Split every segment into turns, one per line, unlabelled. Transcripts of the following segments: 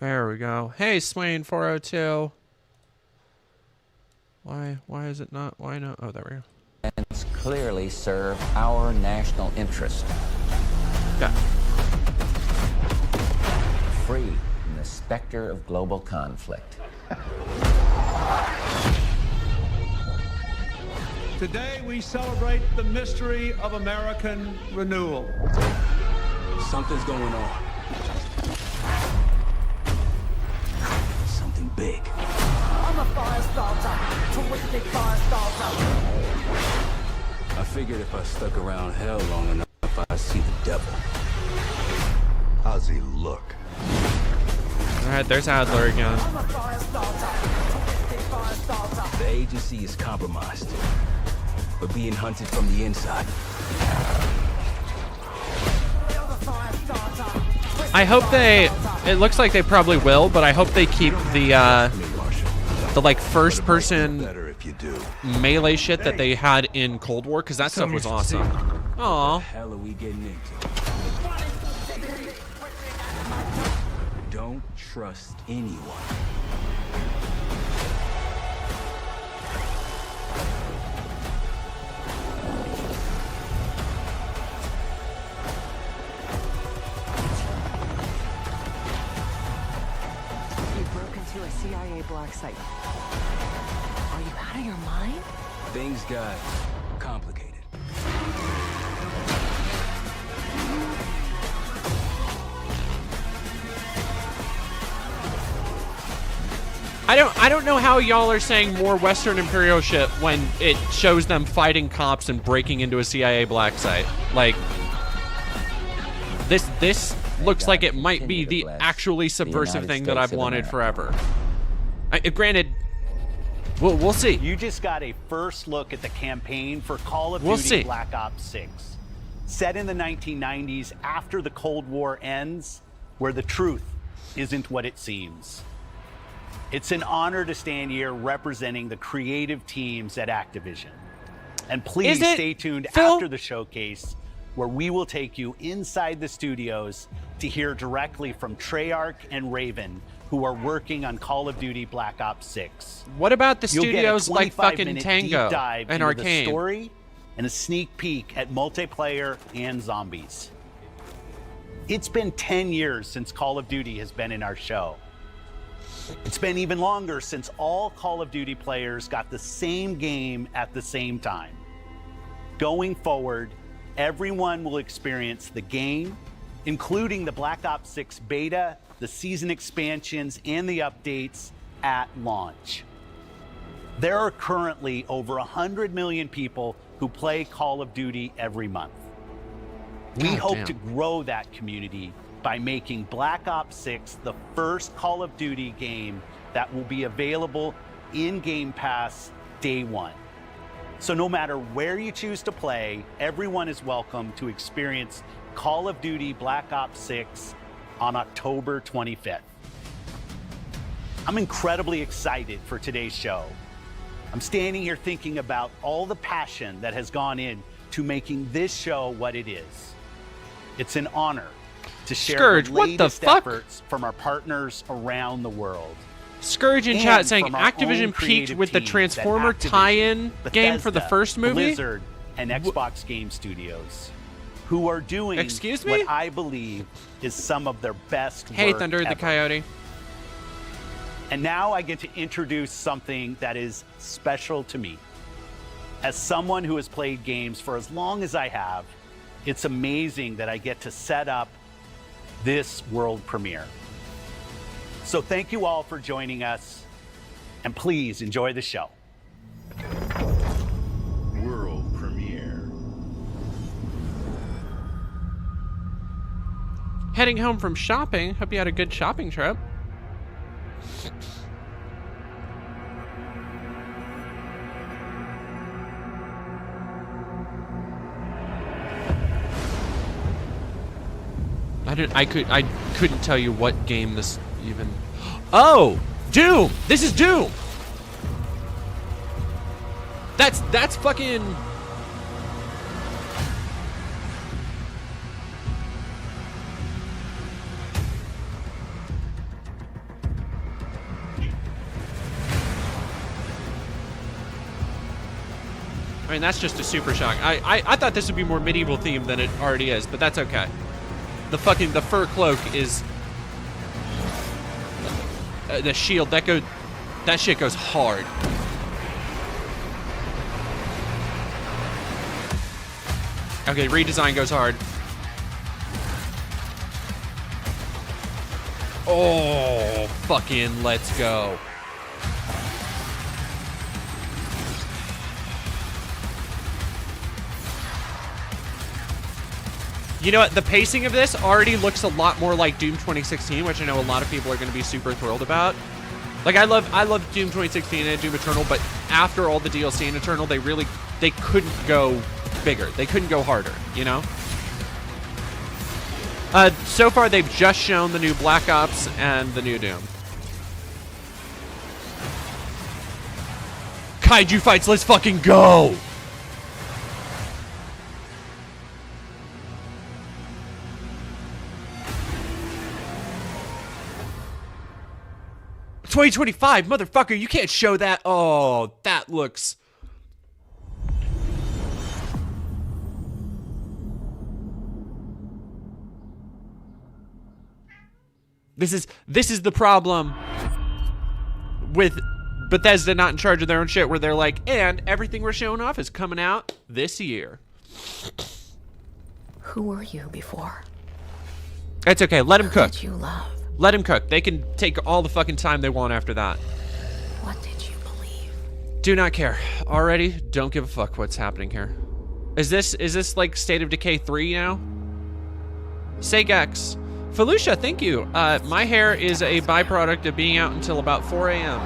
There we go. Hey, Swain 402. Why is it not? Why not? Oh, there we go.
Clearly serve our national interest.
Yeah.
Free from the specter of global conflict.
Today we celebrate the mystery of American renewal.
Something's going on. Something big.
I'm a fire starter, terrific fire starter.
I figured if I stuck around hell long enough, I'd see the devil.
How's he look?
Alright, there's Adler again.
I'm a fire starter, terrific fire starter.
The agency is compromised. We're being hunted from the inside.
I'm a fire starter.
I hope they... It looks like they probably will, but I hope they keep the like first person
Better if you do.
melee shit that they had in Cold War, because that stuff was awesome.
What the
Aw.
hell are we getting into? Don't trust anyone.
You broke into a CIA black site. Are you out of your mind?
Things got complicated.
I don't know how y'all are saying more Western Imperial shit when it shows them fighting cops and breaking into a CIA black site. Like, this looks like it might be the actually subversive thing that I've wanted forever. Granted, we'll see.
You just got a first look at the campaign for Call of
We'll
Duty
see.
Black Ops 6. Set in the 1990s after the Cold War ends, where the truth isn't what it seems. It's an honor to stand here representing the creative teams at Activision. And please
Is it,
stay tuned
Phil?
after the showcase, where we will take you inside the studios to hear directly from Treyarch and Raven, who are working on Call of Duty Black Ops 6.
What about the
You'll get a
studios like fucking
25-minute
Tango
deep dive
and
into the
Arcane?
story and a sneak peek at multiplayer and zombies. It's been 10 years since Call of Duty has been in our show. It's been even longer since all Call of Duty players got the same game at the same time. Going forward, everyone will experience the game, including the Black Ops 6 beta, the season expansions, and the updates at launch. There are currently over 100 million people who play Call of Duty every month. We
God
hope
damn.
to grow that community by making Black Ops 6 the first Call of Duty game that will be available in Game Pass day one. So no matter where you choose to play, everyone is welcome to experience Call of Duty Black Ops 6 on October 25th. I'm incredibly excited for today's show. I'm standing here thinking about all the passion that has gone in to making this show what it is. It's an honor to share
Scourge,
the
what the
latest
fuck?
efforts from our partners around the world.
Scourge in
And
chat saying
from our own
Activision peaked
creative
with the
teams at
Transformer
Activision,
tie-in game for the
Bethesda,
first movie.
Blizzard, and Xbox Game Studios, who are doing
Excuse me?
what I believe is some of their best
Hey,
work
Thunder the
ever.
Coyote.
And now I get to introduce something that is special to me. As someone who has played games for as long as I have, it's amazing that I get to set up this world premiere. So thank you all for joining us, and please enjoy the show.
World premiere.
Heading home from shopping. Hope you had a good shopping trip. I couldn't tell you what game this even. Oh, Doom! This is Doom. That's fucking. mean, that's just a super shock. I thought this would be more medieval themed than it already is, but that's okay. The fur cloak is the shield that shit goes hard. Okay, redesign goes hard. Oh, fucking let's go. You know what? The pacing of this already looks a lot more like Doom 2016, which I know a lot of people are going to be super thrilled about. Like, I love Doom 2016 and Doom Eternal, but after all the DLC in Eternal, they couldn't go bigger. They couldn't go harder, you know? So far, they've just shown the new Black Ops and the new Doom. Kaiju fights, let's fucking go! $2025, motherfucker, you can't show that. Oh, that looks... This is the problem with Bethesda not in charge of their own shit, where they're like, and everything we're showing off is coming out this year.
Who were you before?
It's okay, let them cook.
What did you love?
Let them cook. They can take all the fucking time they want after that.
What did you believe?
Do not care. Already, don't give a fuck what's happening here. Is this like State of Decay 3 now? Segex. Felucia, thank you. My hair is a byproduct of being out until about 4 a.m.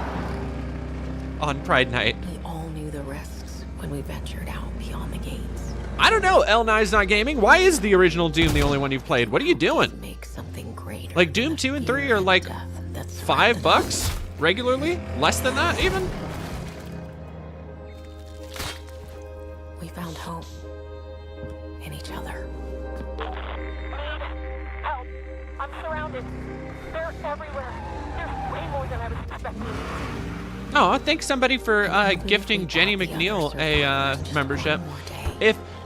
on Pride Night.
We all knew the risks when we ventured out beyond the gates.
I don't know, L9's not gaming. Why is the original Doom the only one you've played? What are you doing?
Make something greater.
Like Doom 2 and 3 are like $5 regularly? Less than that even?
We found hope in each other.
Help! I'm surrounded. They're everywhere. There's way more than I was expecting.
Oh, thanks somebody for gifting Jenny McNeil a membership.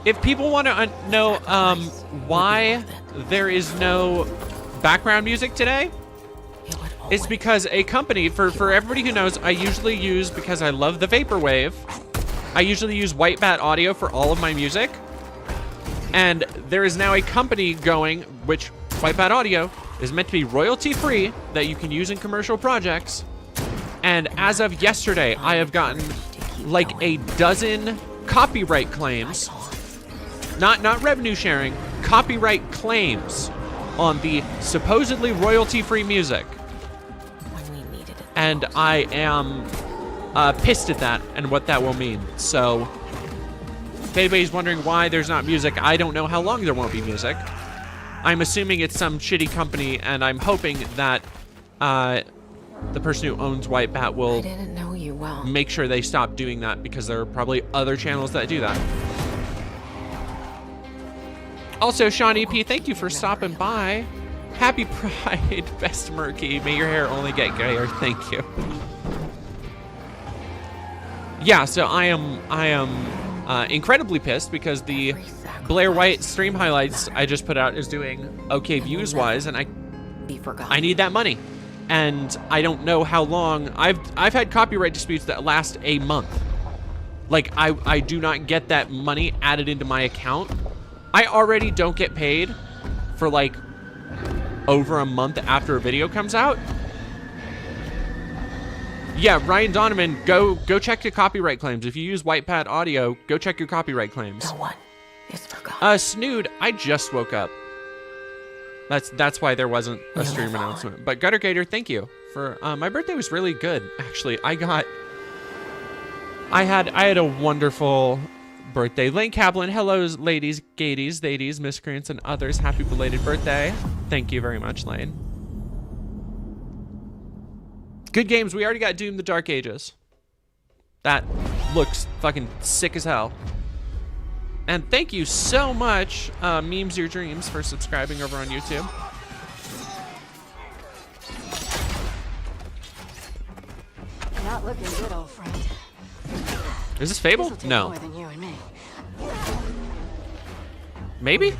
If people want to know why there is no background music today, it's because a company, for everybody who knows, I usually use, because I love the Vaporwave, I usually use White Bat Audio for all of my music. And there is now a company going, which White Bat Audio is meant to be royalty free, that you can use in commercial projects. And as of yesterday, I have gotten like a dozen copyright claims, not revenue sharing, copyright claims on the supposedly royalty-free music. And I am pissed at that and what that will mean. So if anybody's wondering why there's not music, I don't know how long there won't be music. I'm assuming it's some shitty company, and I'm hoping that the person who owns White Bat will
I didn't know you well.
make sure they stop doing that, because there are probably other channels that do that. Also, Sean EP, thank you for stopping by. Happy Pride, Best Murky. May your hair only get grayer. Thank you. Yeah, so I am incredibly pissed because the Blair White stream highlights I just put out is doing okay views-wise, and I need that money. And I don't know how long. I've had copyright disputes that last a month. Like, I do not get that money added into my account. I already don't get paid for like over a month after a video comes out. Yeah, Ryan Donovan, go check your copyright claims. If you use White Bat Audio, go check your copyright claims.
No one is forgotten.
Snood, I just woke up. That's why there wasn't a stream announcement. But Gutter Gator, thank you for my birthday was really good, actually. I had a wonderful birthday. Lane Kaplan, hello ladies, gadies, thadies, miscreants, and others. Happy belated birthday. Thank you very much, Lane. Good games. We already got Doom the Dark Ages. That looks fucking sick as hell. And thank you so much, Memes Your Dreams, for subscribing over on YouTube.
Not looking good, old friend.
Is this Fable?
This'll take
No.
more than you and me.
Maybe?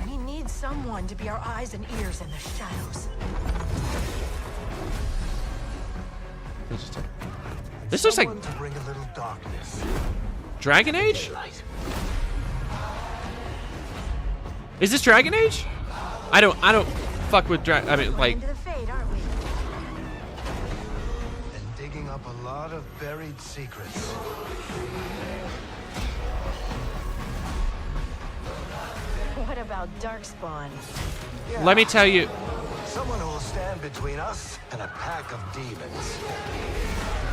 We need someone to be our eyes and ears in the shadows.
This looks like
To bring a little darkness.
Dragon Age? Is this Dragon Age? I don't fuck with I mean, like,
Into the fade, aren't we?
And digging up a lot of buried secrets.
What about Darkspawn?
let me tell you,
Someone who will stand between us and a pack of demons.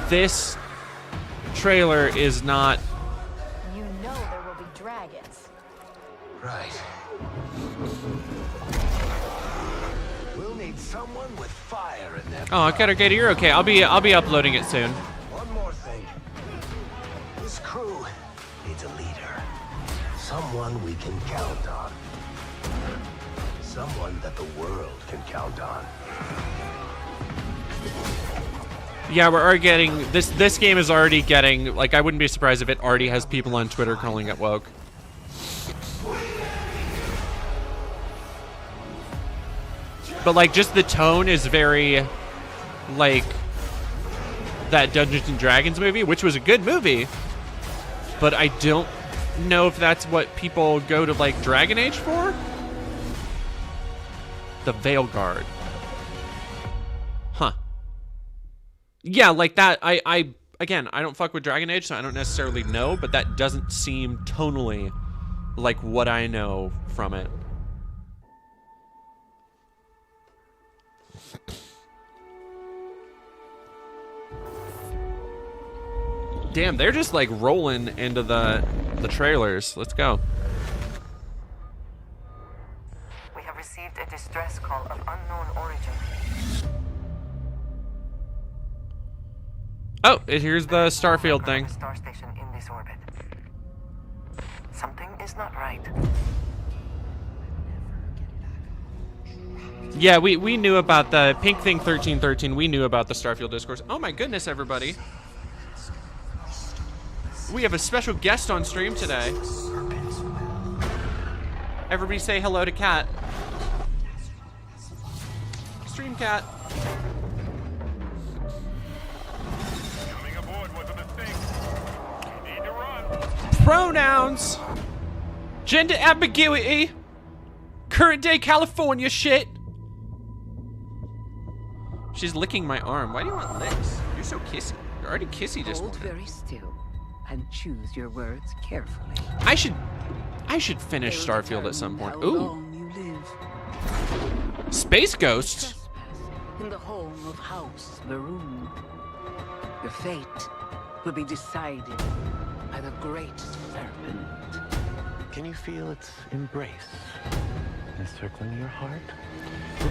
this trailer is not.
You know there will be dragons.
Right. We'll need someone with fire in their
Oh, Katakata, you're okay. I'll be uploading it soon.
One more thing. This crew needs a leader. Someone we can count on. Someone that the world can count on.
Yeah, we're already getting this game is already getting, like, I wouldn't be surprised if it already has people on Twitter calling it woke. But like, just the tone is very like that Dungeons and Dragons movie, which was a good movie, but I don't know if that's what people go to like Dragon Age for. The Veil Guard. Huh. Yeah, like that. I again, I don't fuck with Dragon Age, so I don't necessarily know, but that doesn't seem tonally like what I know from it. Damn, they're just like rolling into the trailers. Let's go.
We have received a distress call of unknown origin.
Oh, here's the Starfield thing.
A star station in this orbit. Something is not right.
Yeah, we knew about the Pink Thing 1313. We knew about the Starfield discourse. Oh my goodness, everybody. We have a special guest on stream today. Everybody say hello to Kat. Stream Kat.
Coming aboard was a mistake. We need to run.
Pronouns. Gender ambiguity. Current day California shit. She's licking my arm. Why do you want licks? You're so kissy. You're already kissy this
Hold
morning.
very still and choose your words carefully.
I should finish Starfield at some point.
How
Ooh.
long you live.
Space Ghosts.
Trespass in the home of House Maroon. Your fate will be decided by the great serpent.
Can you feel its embrace encircling your heart?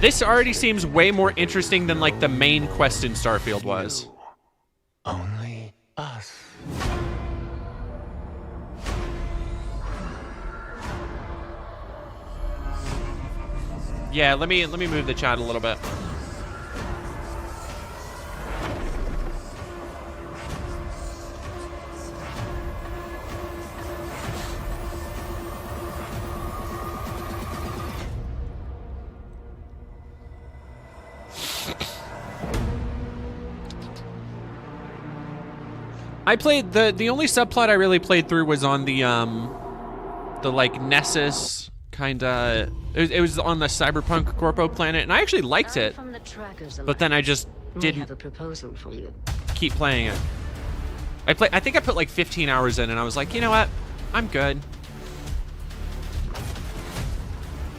This already seems way more interesting than like the main quest in Starfield was.
Only us.
Yeah, let me move the chat a little bit. I played the only subplot I really played through was on the like Nessus kind of. It was on the Cyberpunk Corpo planet, and I actually liked it. But then I just didn't
have a proposal for you.
keep playing it. I think I put like 15 hours in, and I was like, you know what, I'm good.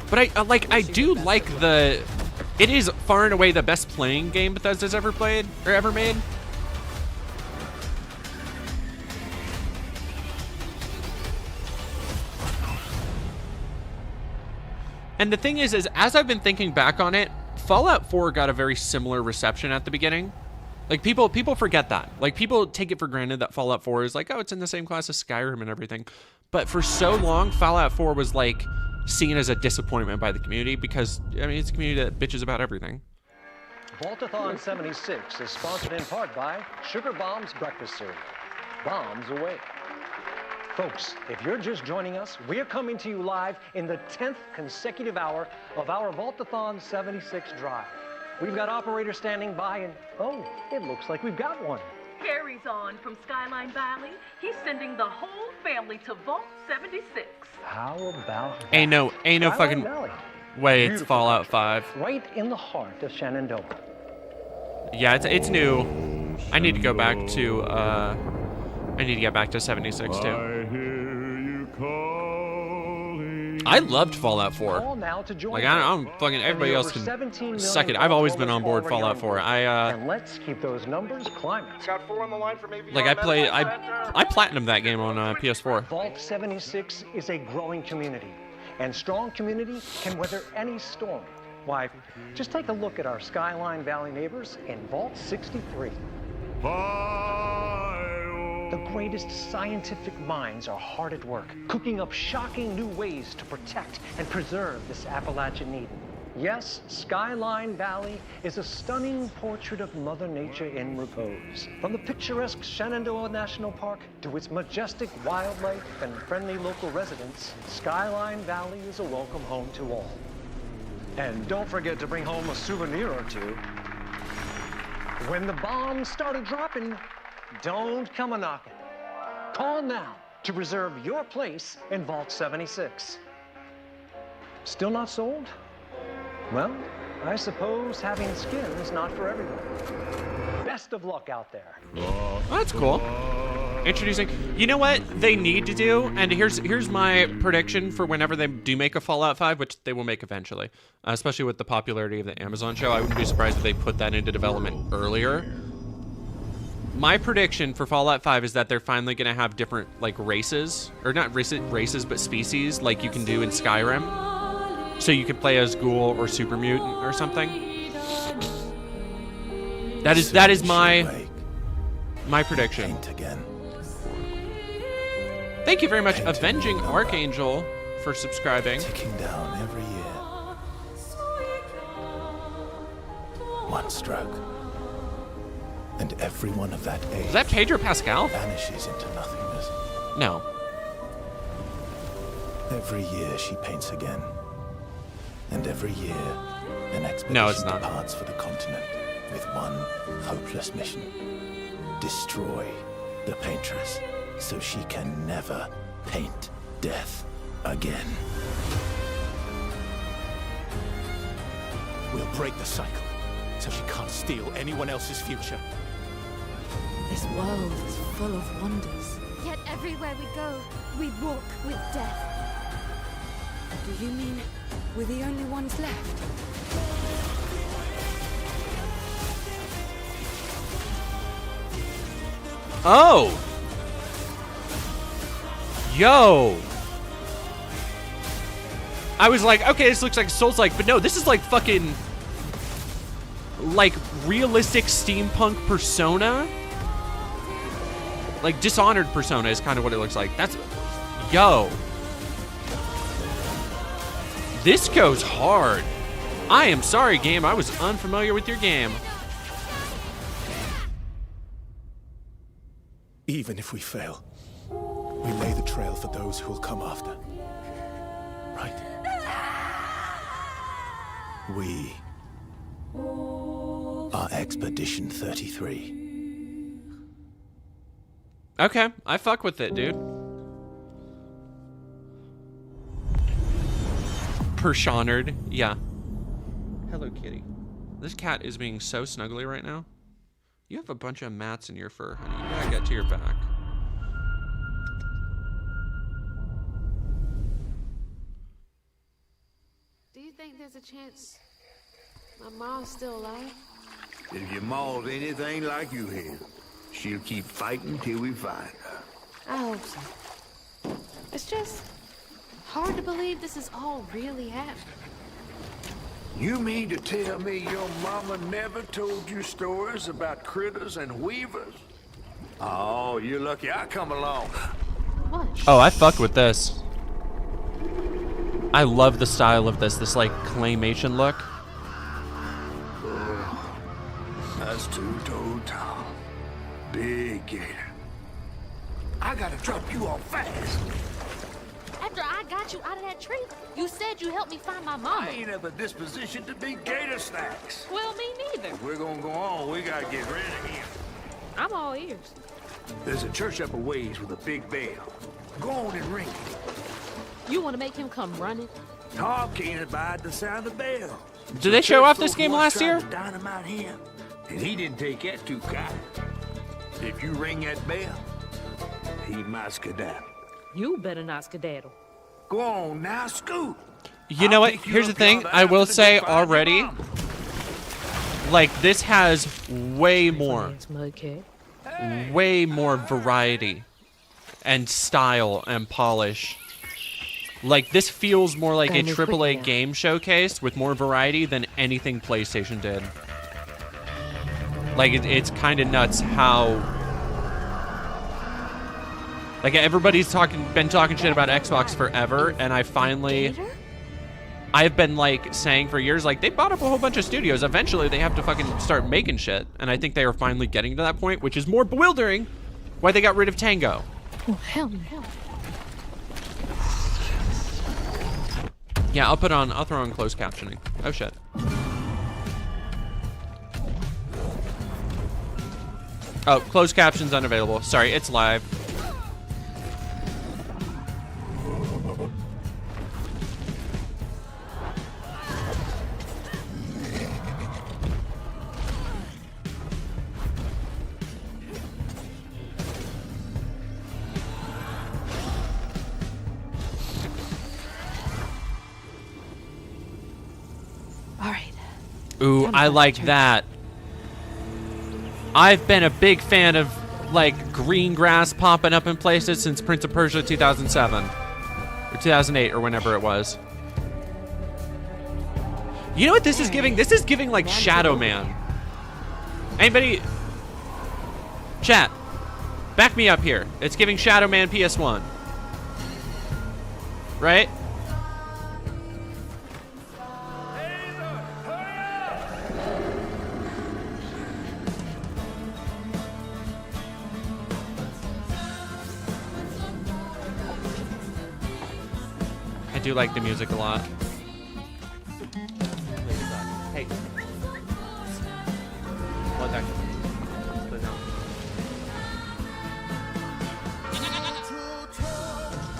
But I do like the. It is far and away the best playing game Bethesda's ever played or ever made. And the thing is as I've been thinking back on it, Fallout 4 got a very similar reception at the beginning. Like people forget that. Like people take it for granted that Fallout 4 is like, oh, it's in the same class as Skyrim and everything. But for so long, Fallout 4 was like seen as a disappointment by the community because, I mean, it's a community that bitches about everything.
Vaultathon 76 is sponsored in part by Sugar Bomb's Breakfast Cereal.
bombs away. Folks, if you're just joining us, we're coming to you live in the 10th consecutive hour of our Vault-a-thon 76 drive. We've got operators standing by and, oh, it looks like we've got one.
Harry's on from Skyline Valley. He's sending the whole family to Vault 76.
How about that?
Ain't no
Skyline
fucking
Valley.
way it's
Beautiful
Fallout
country,
5.
Right in the heart of Shenandoah.
Yeah, it's new. I need to go back to I need to get back to 76 too. I loved Fallout 4.
Call now to join
Like
us.
I'm fucking everybody
And the
else
over
can
17 million
suck it. I've always been on board
already
Fallout 4.
and let's keep those numbers climbing.
Got 4 on the line for maybe.
I platinumed that game on PS4.
Vault 76 is a growing community, and strong community can weather any storm. Why, just take a look at our Skyline Valley neighbors in Vault 63. The greatest scientific minds are hard at work, cooking up shocking new ways to protect and preserve this Appalachian Eden. Yes, Skyline Valley is a stunning portrait of Mother Nature in repose. From the picturesque Shenandoah National Park to its majestic wildlife and friendly local residents, Skyline Valley is a welcome home to all. And don't forget to bring home a souvenir or two. When the bombs started dropping, don't come a-knocking. Call now to reserve your place in Vault 76. Still not sold? Well, I suppose having skin is not for everyone. Best of luck out there.
Oh, that's cool. Introducing. You know what they need to do, and here's my prediction for whenever they do make a Fallout 5, which they will make eventually, especially with the popularity of the Amazon show. I wouldn't be surprised if they put that into development earlier. My prediction for Fallout 5 is that they're finally going to have different, like, races. Or not races, but species, like you can do in Skyrim. So you can play as ghoul or super mutant or something. That is my prediction. Thank you very much, Avenging Archangel, for subscribing.
Ticking down every year. One stroke. And everyone of that age.
Is that Pedro Pascal?
Vanishes into nothingness.
No.
Every year she paints again. And every year an expedition departs for the continent with one hopeless mission. Destroy the paintress so she can never paint death again. We'll break the cycle so she can't steal anyone else's future.
This world is full of wonders.
Yet everywhere we go, we walk with death.
Do you mean we're the only ones left?
Oh! Yo! I was like, okay, this looks like Souls-like, but no, this is like fucking... like, realistic steampunk Persona? Like, Dishonored Persona is kind of what it looks like. That's... Yo. This goes hard. I am sorry, game. I was unfamiliar with your game.
Even if we fail, we lay the trail for those who will come after. Right? We are Expedition 33.
Okay, I fuck with it, dude. Pershonored, yeah. Hello, kitty. This cat is being so snuggly right now. You have a bunch of mats in your fur, honey. You gotta get to your back.
Do you think there's a chance my mom's still alive?
If your mom's anything like you have, she'll keep fighting till we find her.
I hope so. It's just hard to believe this is all really happening.
You mean to tell me your mama never told you stories about critters and weavers? Oh, you're lucky I come along.
What?
Oh, I fucked with this. I love the style of this like claymation look.
That's two-toed tall. Big gator. I gotta drop you off fast.
After I got you out of that tree, you said you helped me find my mama.
I ain't of a disposition to be gator snacks.
Well, me neither.
If we're gonna go on, we gotta get rid of him.
I'm all ears.
There's a church up a ways with a big bell. Go on and ring it.
You want to make him come running?
Tom can't abide the sound of the bell.
Did they show off this game last year?
Dynamite him, and he didn't take that too kind. If you ring that bell, he might skedaddle.
You better not skedaddle.
Go on now, scoot.
You know what? Here's the thing. I will say already, like, this has way more variety and style and polish. Like, this feels more like a AAA game showcase with more variety than anything PlayStation did. Like, it's kind of nuts how... Like, everybody's been talking shit about Xbox forever, and I've been, like, saying for years, like, they bought up a whole bunch of studios. Eventually, they have to fucking start making shit. And I think they are finally getting to that point, which is more bewildering why they got rid of Tango.
Oh, hell no.
Yeah, I'll throw on closed captioning. Oh, shit. Oh, closed captions unavailable. Sorry, it's live. Ooh, I like that. I've been a big fan of, like, green grass popping up in places since Prince of Persia 2007. Or 2008, or whenever it was. You know what this is giving? This is giving, like, Shadow Man. Anybody... Chat. Back me up here. It's giving Shadow Man PS1. Right? I do like the music a lot. Hey. One second.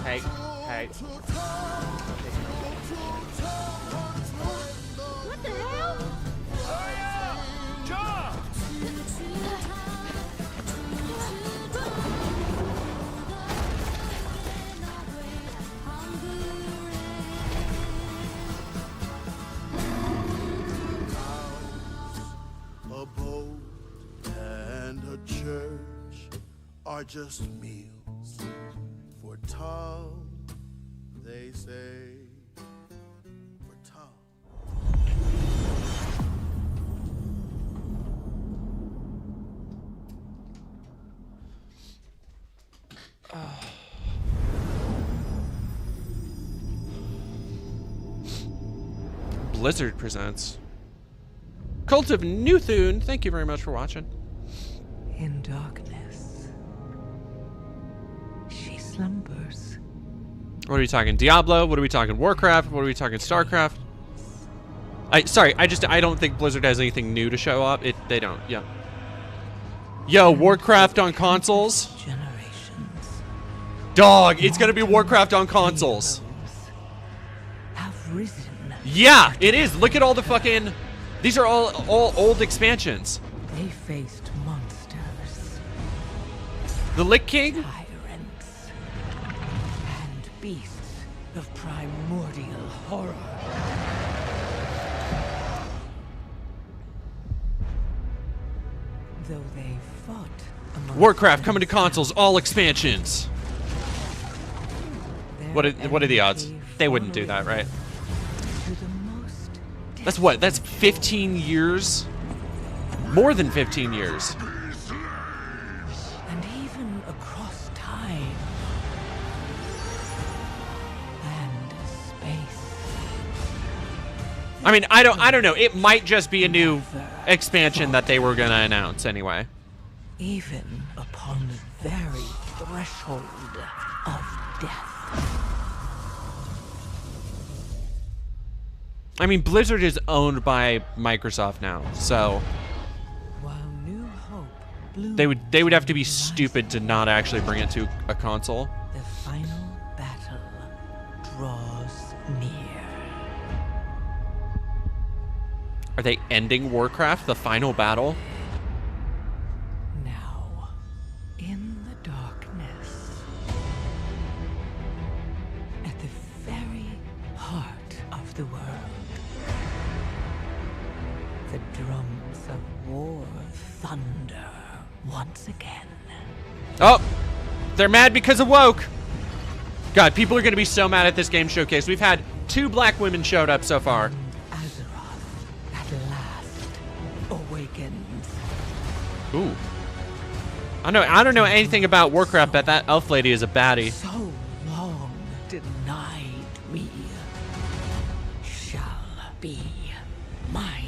Hey. Hey.
What the hell?
A boat and a church are just meals for Tom, they say. For Tom.
Blizzard presents Cult of Nuthune. Thank you very much for watching.
In darkness, she slumbers.
What are we talking? Diablo? What are we talking? Warcraft? What are we talking? StarCraft? I don't think Blizzard has anything new to show up. They don't. Yeah. Yo, Warcraft on consoles. Dog, it's gonna be Warcraft on consoles.
Have risen.
Yeah, it is. Look at all the fucking. These are all old expansions.
They faced monsters.
The Lich King?
Tyrants. And beasts of primordial horror. Though they fought among
Warcraft coming to consoles, all expansions. What are the odds? They wouldn't do that, right? That's what? That's 15 years? More than 15 years.
And even across time and space.
I mean, I don't know. It might just be a new expansion that they were gonna announce anyway.
Even upon the very threshold of death.
I mean, Blizzard is owned by Microsoft now, so
While new hope
they would have to be stupid to not actually bring it to a console.
the final battle draws near.
Are they ending Warcraft, the final battle?
Now, in the darkness, at the very heart of the world, the drums of war thunder once again.
Oh, they're mad because of woke. God, people are going to be so mad at this game showcase. We've had 2 black women showed up so far.
Awakens.
Ooh. I don't know anything about Warcraft, but that elf lady is a baddie.
So long denied me shall be mine.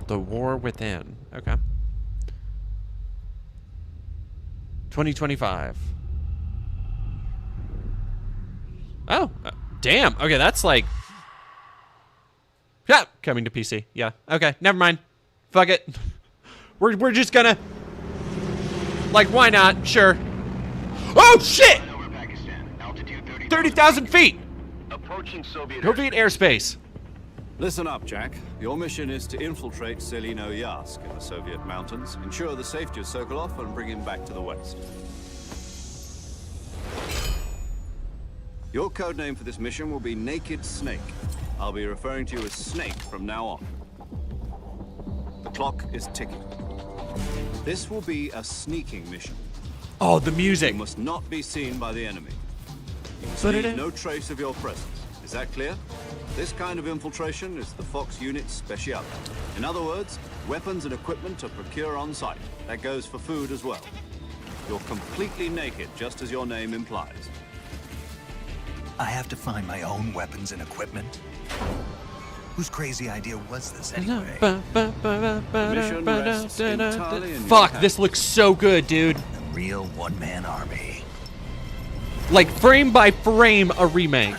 The War Within. Okay. 2025. Oh, damn. Okay, that's like... Yeah, coming to PC. Yeah. Okay, never mind. Fuck it. We're just gonna... Like, why not? Sure. Oh, shit! 30,000 feet!
Approaching Soviet
airspace.
Listen up, Jack. Your mission is to infiltrate Selino Yask in the Soviet mountains, ensure the safety of Sokolov, and bring him back to the west. Your codename for this mission will be Naked Snake. I'll be referring to you as Snake from now on. The clock is ticking. This will be a sneaking mission.
Oh, the music.
You must not be seen by the enemy. You must leave no trace of your presence. Is that clear? This kind of infiltration is the Fox unit's speciality. In other words, weapons and equipment are procured on site. That goes for food as well. You're completely naked, just as your name implies.
I have to find my own weapons and equipment? Whose crazy idea was this anyway?
Mission rests entirely in your
Fuck,
hands.
this looks so good, dude.
A real one-man army.
Like, frame by frame, a remake.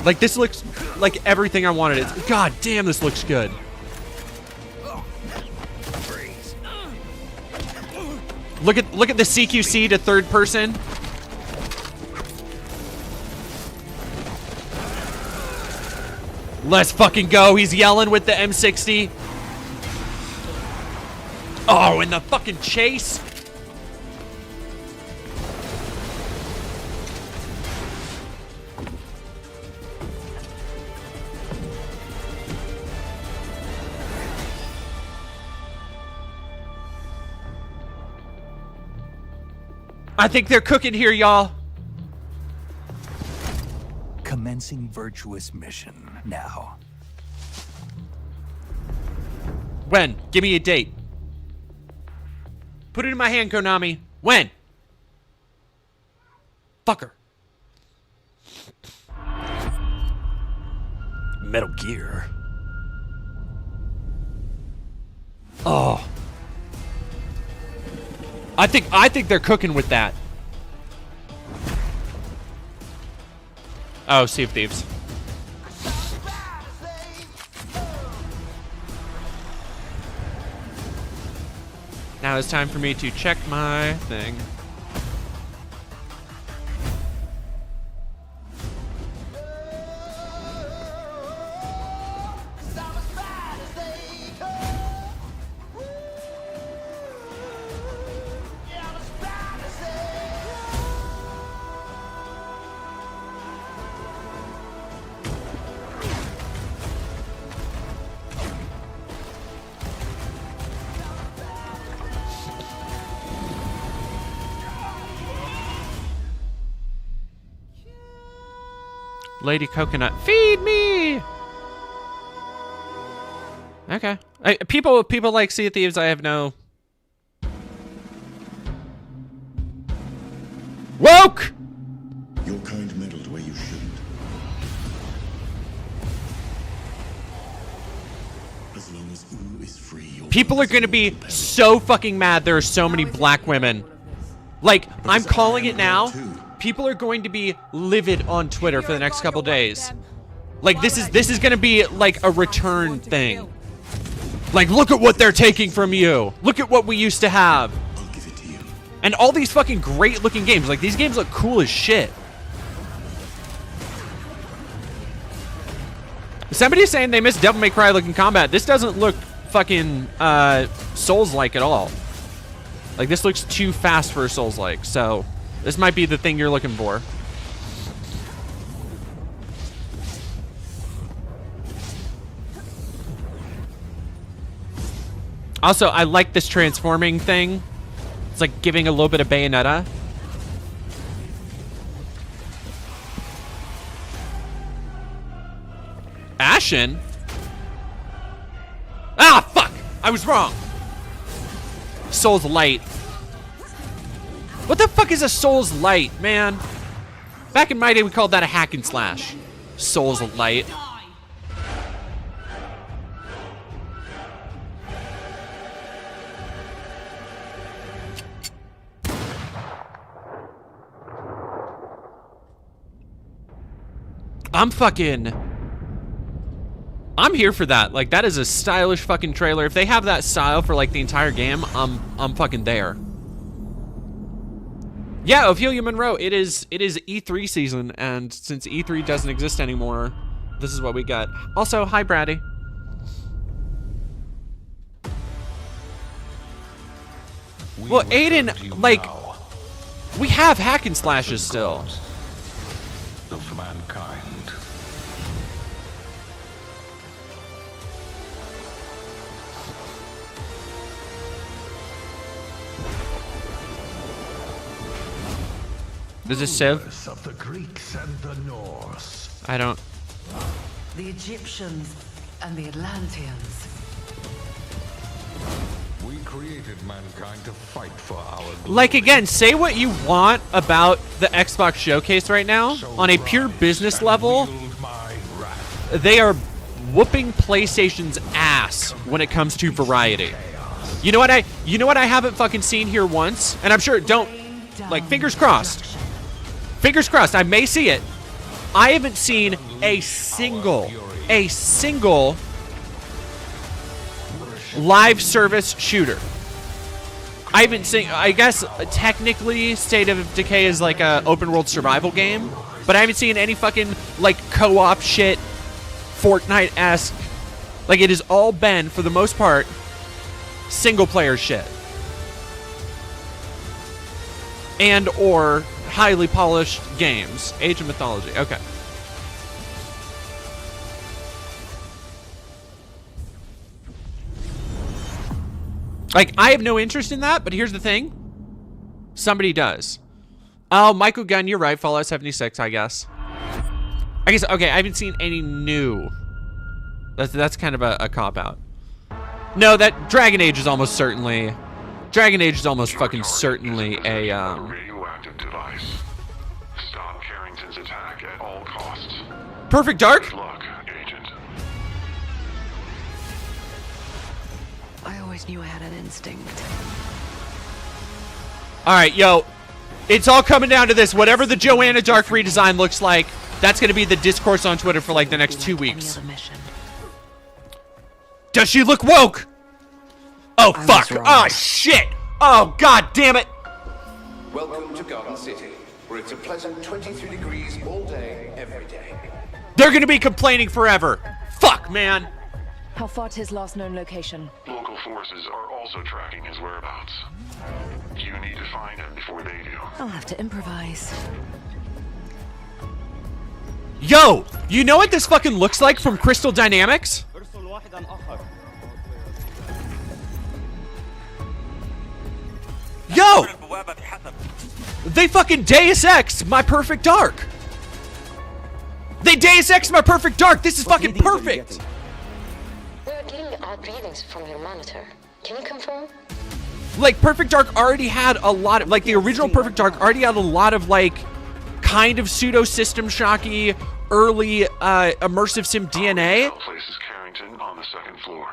Like, this looks like everything I wanted. It's, God damn, this looks good. Look at the CQC to third person. Let's fucking go. He's yelling with the M60. Oh, and the fucking chase. I think they're cooking here, y'all.
Commencing virtuous mission now.
When? Give me a date. Put it in my hand, Konami. When? Fucker. Metal Gear. Oh. I think they're cooking with that. Oh, Sea of Thieves. Now it's time for me to check my thing. Lady Coconut, feed me. Okay. People like Sea of Thieves. I have no. Woke.
Your kind meddled where you shouldn't.
People are gonna be so fucking mad there are so many black women. Like, I'm calling it now. People are going to be livid on Twitter for the next couple days. Like, this is gonna be like a return thing. Like, look at what they're taking from you. Look at what we used to have. And all these fucking great looking games. Like, these games look cool as shit. Somebody's saying they missed Devil May Cry looking combat. This doesn't look fucking Souls-like at all. Like, this looks too fast for a Souls-like. So, this might be the thing you're looking for. Also, I like this transforming thing. It's like giving a little bit of Bayonetta. Ashen? Ah, fuck! I was wrong. Souls Light. What the fuck is a Souls Light, man? Back in my day, we called that a hack and slash. Souls Light. I'm here for that. Like, that is a stylish fucking trailer. If they have that style for like the entire game, I'm fucking there. Yeah, Ophelia Monroe, it is E3 season, and since E3 doesn't exist anymore, this is what we got. Also, hi Brady. Well, Aiden, like, we have hack and slashes still.
Of mankind.
Is this Civ?
Of the Greeks and the Norse.
I don't.
The Egyptians and the Atlanteans.
We created mankind to fight for our glory.
Like, again, say what you want about the Xbox showcase right now. On a pure business level, they are whooping PlayStation's ass when it comes to variety. You know what I haven't fucking seen here once? And I'm sure like, fingers crossed. Fingers crossed, I may see it. I haven't seen a single live service shooter. I haven't seen, I guess technically State of Decay is like a open world survival game, but I haven't seen any fucking like co-op shit, Fortnite-esque. Like, it has all been, for the most part, single player shit. And or highly polished games. Age of Mythology, okay. Like, I have no interest in that, but here's the thing. Somebody does. Oh, Michael Gunn, you're right. Fallout 76, I guess. Okay, I haven't seen any new. That's kind of a cop-out. No, that Dragon Age is almost certainly... Dragon Age is almost fucking certainly a,
radioactive device. Stop Carrington's attack at all costs.
Perfect Dark?
Good luck, Agent.
I always knew I had an instinct.
Alright, yo. It's all coming down to this. Whatever the Joanna Dark redesign looks like, that's going to be the discourse on Twitter for like the next 2 weeks. Does she look woke? Oh, fuck. Oh, shit. Oh, god damn it.
Welcome to Garden City, where it's a pleasant 23 degrees all day, every day.
They're going to be complaining forever. Fuck, man.
How far to his last known location?
Local forces are also tracking his whereabouts. You need to find him before they do.
I'll have to improvise.
Yo, you know what this fucking looks like from Crystal Dynamics? Yo! They fucking Deus Ex my Perfect Dark. They Deus Ex my Perfect Dark. This is fucking perfect.
We're getting odd readings from your monitor. Can you confirm?
Like, Perfect Dark already had a lot of, like, the original Perfect Dark already had a lot of, like, kind of pseudo System Shocky, early immersive sim DNA.
Places Carrington on the second floor.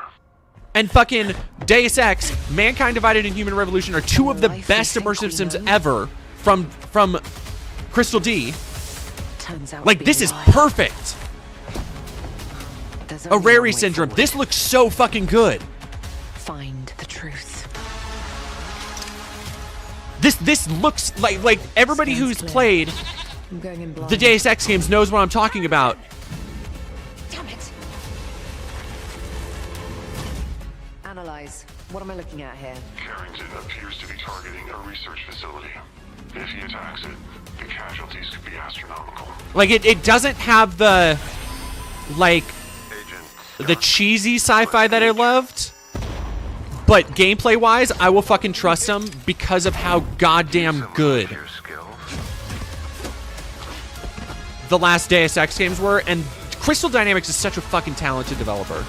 and fucking Deus Ex, Mankind Divided and Human Revolution are two of the best immersive sims ever from Crystal D. Like, this is perfect. Arari Syndrome. This looks so fucking good.
Find the truth.
This looks like everybody who's played the Deus Ex games knows what I'm talking about.
Damn it. Analyze. What am I looking at here?
Carrington appears to be targeting a research facility. If he attacks it, the casualties could be astronomical.
Like, it doesn't have the, like, the cheesy sci-fi that I loved. But gameplay-wise, I will fucking trust him because of how goddamn good the last Deus Ex games were. And Crystal Dynamics is such a fucking talented developer.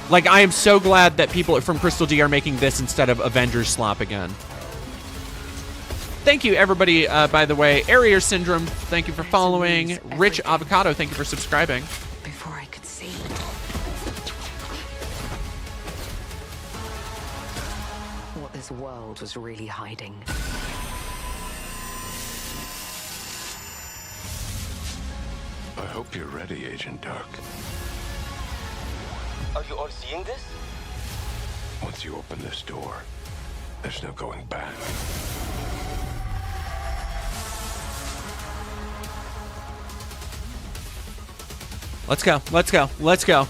Like, I am so glad that people from Crystal D are making this instead of Avengers slop again. Thank you, everybody, by the way. Arari Syndrome, thank you for following. Rich Avocado, thank you for subscribing.
Before I could see. What this world was really hiding.
I hope you're ready, Agent Dark.
Are you all seeing this?
Once you open this door, there's no going back.
Let's go. Let's go. Let's go.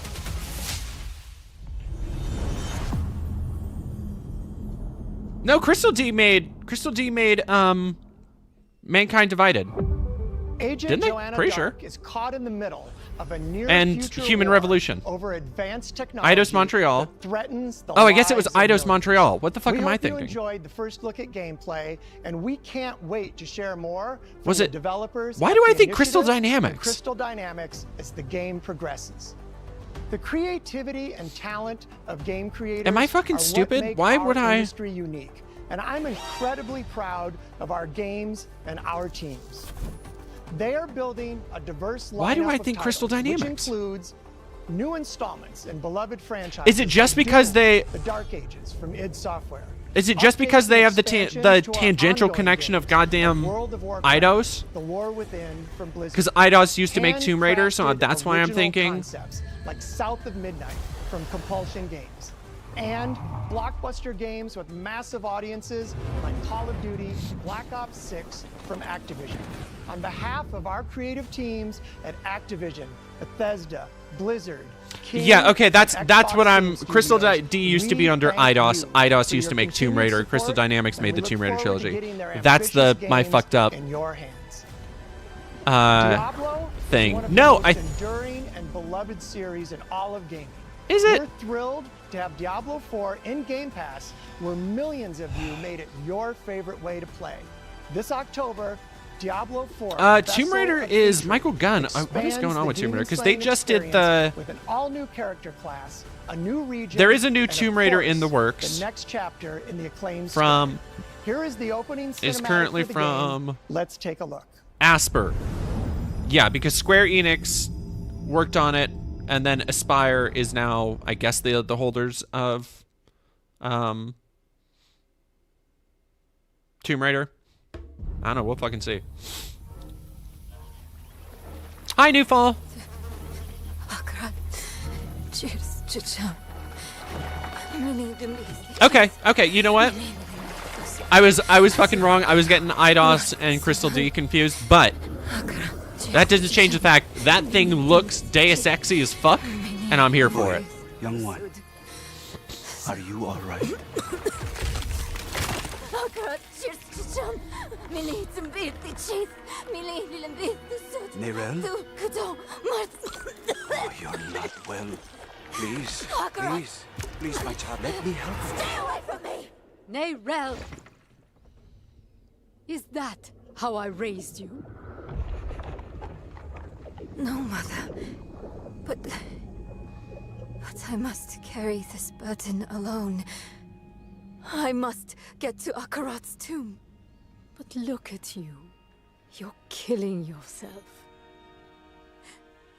No, Crystal D made Mankind Divided.
Agent
Didn't they?
Joanna
Pretty
Dark
sure.
is caught in the middle of a near
And
future
Human
war
Revolution.
over advanced technology
Eidos Montreal.
that threatens the
Oh, I guess it was
lives of
Eidos
millions.
Montreal. What the fuck
we
am I
hope you
thinking?
enjoyed the first look at gameplay, and we can't wait to share more from
Was
the
it-
developers.
why
at
do I
the
think Crystal
initiative and
Dynamics?
Crystal Dynamics as the game progresses. The creativity and talent of game creators.
Am I fucking
are what
stupid?
make
Why
our
would I-
industry unique, and I'm incredibly proud of our games and our teams. They are building a diverse lineup
Why do I
of
think Crystal
titles, which
Dynamics?
includes new installments in beloved franchises.
Is it just
like
because
Doom,
they-
The Dark Ages from id Software.
Is it just because
Updates
they
and
have the
expansions
the
to our
tangential
ongoing
connection of
games,
goddamn
like World of Warcraft,
Eidos?
The War Within from Blizzard.
Because Eidos used to make Tomb Raider, so
Handcrafted
that's why I'm
original
thinking.
Concepts like South of Midnight from Compulsion Games. And blockbuster games with massive audiences like Call of Duty, Black Ops 6 from Activision. On behalf of our creative teams at Activision, Bethesda, Blizzard, King,
Yeah, okay, that's
Xbox
what I'm.
Game
Crystal
Studios,
D used to be
we
under
thank
Eidos.
you
Eidos
for
used to
your
make Tomb
continued
Raider.
support,
Crystal Dynamics
and
made
we
the
look
Tomb Raider
forward to
trilogy.
getting their
That's the
ambitious
my
games
fucked up
in your hands. Diablo is
thing.
one of
No,
the most
I.
enduring and beloved series in all of gaming.
Is it?
We're thrilled to have Diablo 4 in Game Pass, where millions of you made it your favorite way to play. This October, Diablo 4.
Tomb Raider is Michael Gunn. What is going on with Tomb Raider? Because they just did the.
With an all-new character class, a new region.
There is a new
and,
Tomb
of
Raider
course,
in the works.
The next chapter in the acclaimed
From.
story. Here is the opening cinematic
Is currently
for the
from.
game. Let's take a look.
Asper. Yeah, because Square Enix worked on it, and then Aspire is now, I guess, the holders of Tomb Raider. I don't know. We'll fucking see. Hi, Newfall. Okay. You know what? I was fucking wrong. I was getting Eidos and Crystal D confused, but that doesn't change the fact that thing looks Deus Ex-y as fuck, and I'm here for it.
Young one, are you all right? Nerel? Oh, you're not well. Please, please, my child, let me help you.
Stay away from me! Nerel! Is that how I raised you?
No, Mother. But I must carry this burden alone. I must get to Akarat's tomb.
But look at you. You're killing yourself.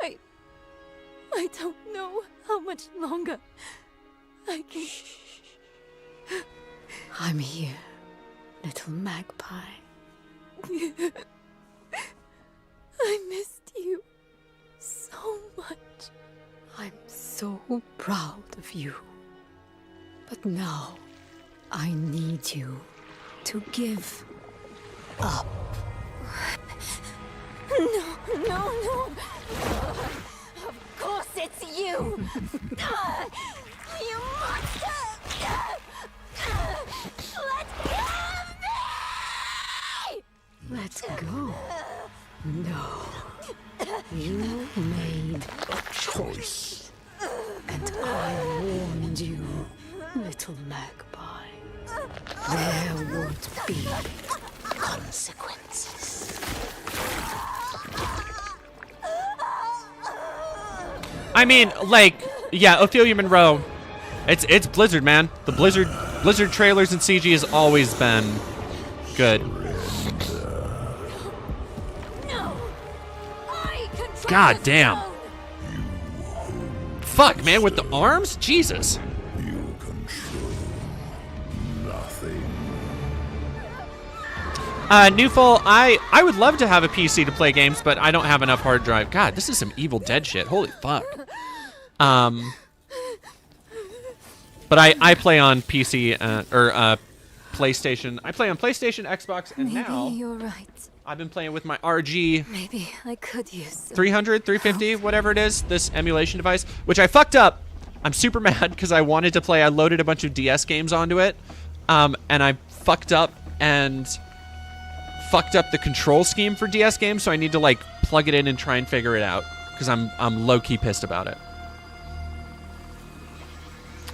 I don't know how much longer I can...
I'm here, little magpie.
I missed you so much.
I'm so proud of you. But now, I need you to give up.
No. Of course it's you. You monster.
Let's go. No. You made a choice. And I warned you, little magpie. There would be consequences.
I mean, like, yeah, Ophelia Monroe. It's Blizzard, man. The Blizzard trailers and CG has always been good. God damn. Fuck, man, with the arms? Jesus.
You control nothing.
Newfall, I would love to have a PC to play games, but I don't have enough hard drive. God, this is some Evil Dead shit. Holy fuck. But I play on PC or PlayStation. I play on PlayStation, Xbox, and now
Maybe you're right.
I've been playing with my RG
Maybe I could use some
300, 350, whatever it is, this emulation device, which I fucked up. I'm super mad because I wanted to play. I loaded a bunch of DS games onto it, and I fucked up and fucked up the control scheme for DS games, so I need to like plug it in and try and figure it out because I'm low-key pissed about it.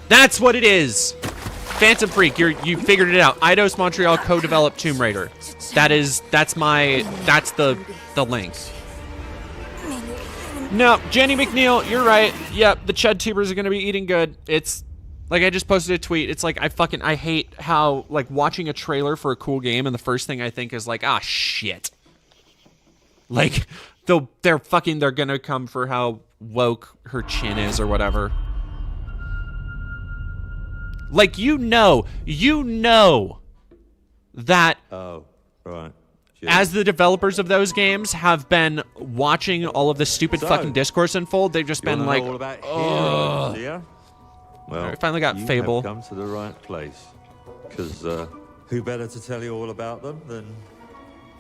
That's what it is. Phantom Freak, you figured it out. Eidos Montreal co-developed Tomb Raider. That's the link. No, Jenny McNeil, you're right. Yep, the Chud tubers are gonna be eating good. It's like I just posted a tweet. It's like I hate how like watching a trailer for a cool game and the first thing I think is like, ah shit. Like they're gonna come for how woke her chin is or whatever. Like you know that
oh, right.
As the developers of those games have been watching all of the stupid fucking discourse unfold, they've just been like,
oh, yeah. Well,
I finally got
you
Fable.
Have come to the right place, because who better to tell you all about them than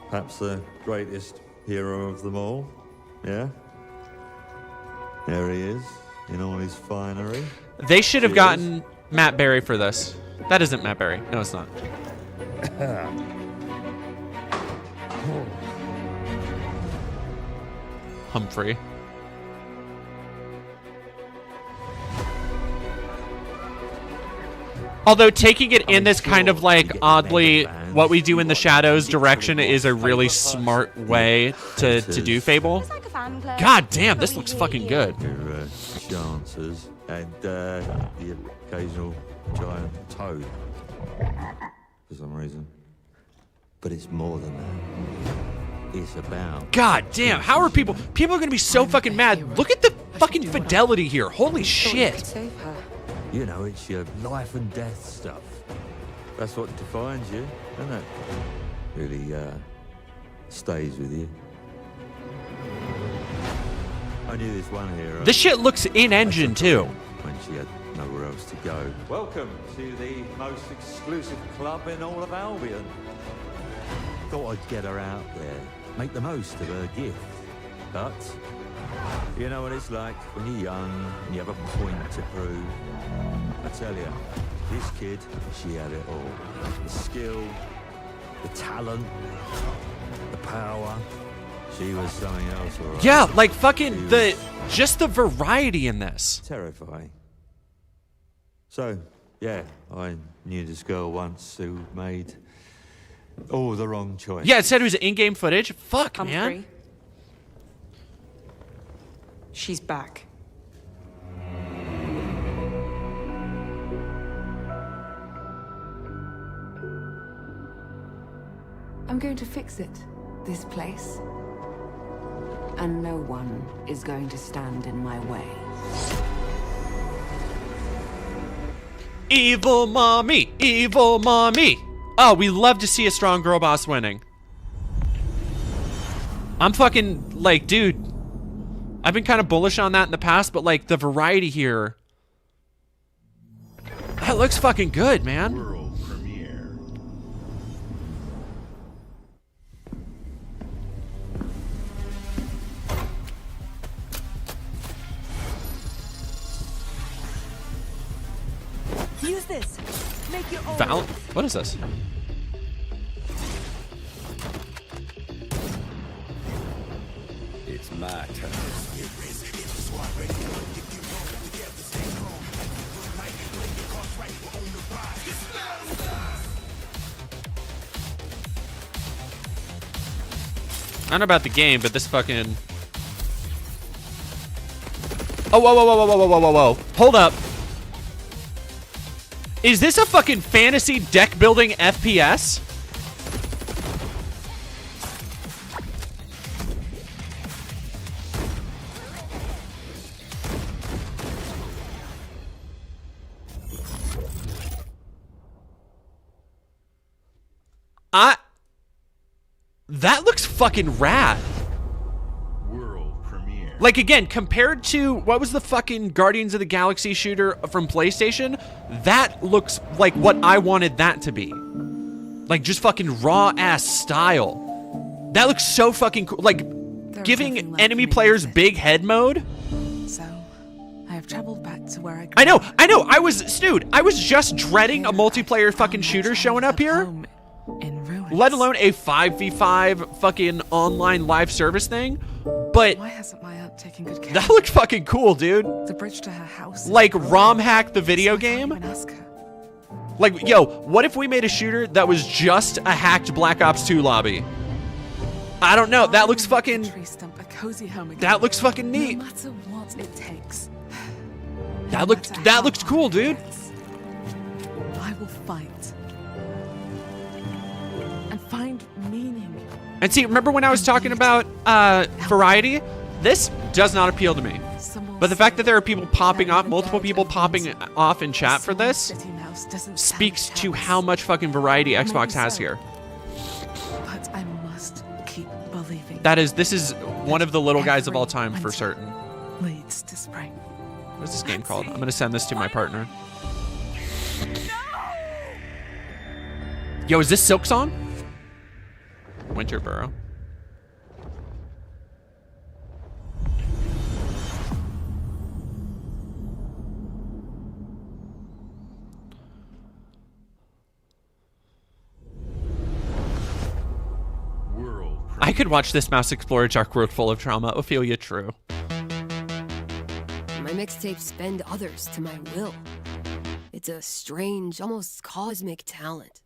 perhaps the greatest hero of them all? Yeah. There he is in all his finery.
They should have gotten Matt Berry for this. That isn't Matt Berry. No, it's not. Humphrey. Although taking it in this kind of like oddly what we do in the shadows direction is a really smart way to do Fable. God damn, this looks fucking good.
Your chances and the occasional giant toad for some reason. But it's more than that. It's about...
God damn, how are people... People are going to be so fucking mad. Look at the fucking fidelity here. Holy shit.
You know, it's your life and death stuff. That's what defines you, doesn't it? Really, stays with you. I knew this one hero.
This shit looks in-engine, too.
When she had nowhere else to go. Welcome to the most exclusive club in all of Albion. Thought I'd get her out there, make the most of her gift. But you know what it's like when you're young and you have a point to prove. I tell you, this kid, she had it all. The skill, the talent, the power. She was something else, all right.
Yeah, like fucking just the variety in this.
Terrifying. So, yeah, I knew this girl once who made all the wrong choice.
Yeah, it said it was in-game footage. Fuck,
Humphrey.
man.
She's back.
I'm going to fix it. This place.
And no one is going to stand in my way.
Evil mommy! Evil mommy! Oh, we love to see a strong girl boss winning. I'm fucking, like, dude, I've been kind of bullish on that in the past, but, like, the variety here, that looks fucking good, man.
World premiere.
Use this. Make your own.
Val, what is this?
It's my turn.
I don't know about the game, but this fucking... Oh, whoa, whoa, whoa, whoa, whoa, whoa, whoa, whoa. Hold up. Is this a fucking fantasy deck building FPS? That looks fucking rad.
World premiere.
Like, again, compared to what was the fucking Guardians of the Galaxy shooter from PlayStation, that looks like what I wanted that to be. Like, just fucking raw ass style. That looks so fucking cool. Like, giving enemy players big head mode.
So, I have traveled back to where
I know. I was just dreading a multiplayer fucking shooter showing up here. Let alone a 5v5 fucking online live service thing. But
why hasn't my aunt taken good care?
That looked fucking cool, dude.
The bridge to her house.
Like ROM hack the video game. Like, yo, what if we made a shooter that was just a hacked Black Ops 2 lobby? I don't know. That looks fucking. That looks fucking neat.
No matter what it takes.
That looks cool, dude.
I will fight. And find meaning.
And see, remember when I was talking about variety? This does not appeal to me. But the fact that there are people popping off, multiple people popping off in chat for this, speaks to how much fucking variety Xbox has here.
But I must keep believing.
This is one of the little guys of all time for certain.
Leads to spring.
What's this game called? I'm gonna send this to my partner. Yo, is this Silk Song? Winterboro. I could watch this mouse explore a dark world full of trauma. Ophelia, true.
My mixtapes bend others to my will. It's a strange, almost cosmic talent.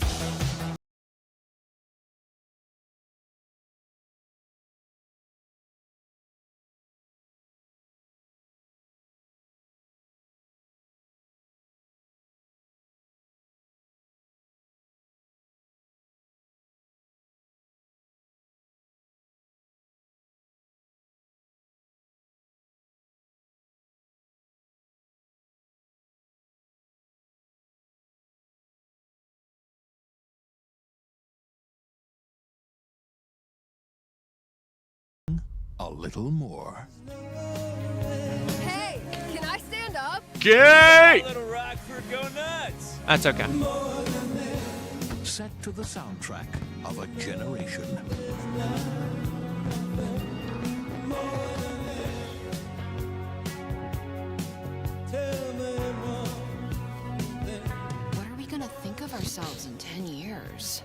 A little more.
Hey, can I stand up?
Gay!
Little Rockford go nuts.
That's okay.
Set to the soundtrack of a generation.
What are we gonna think of ourselves in 10 years?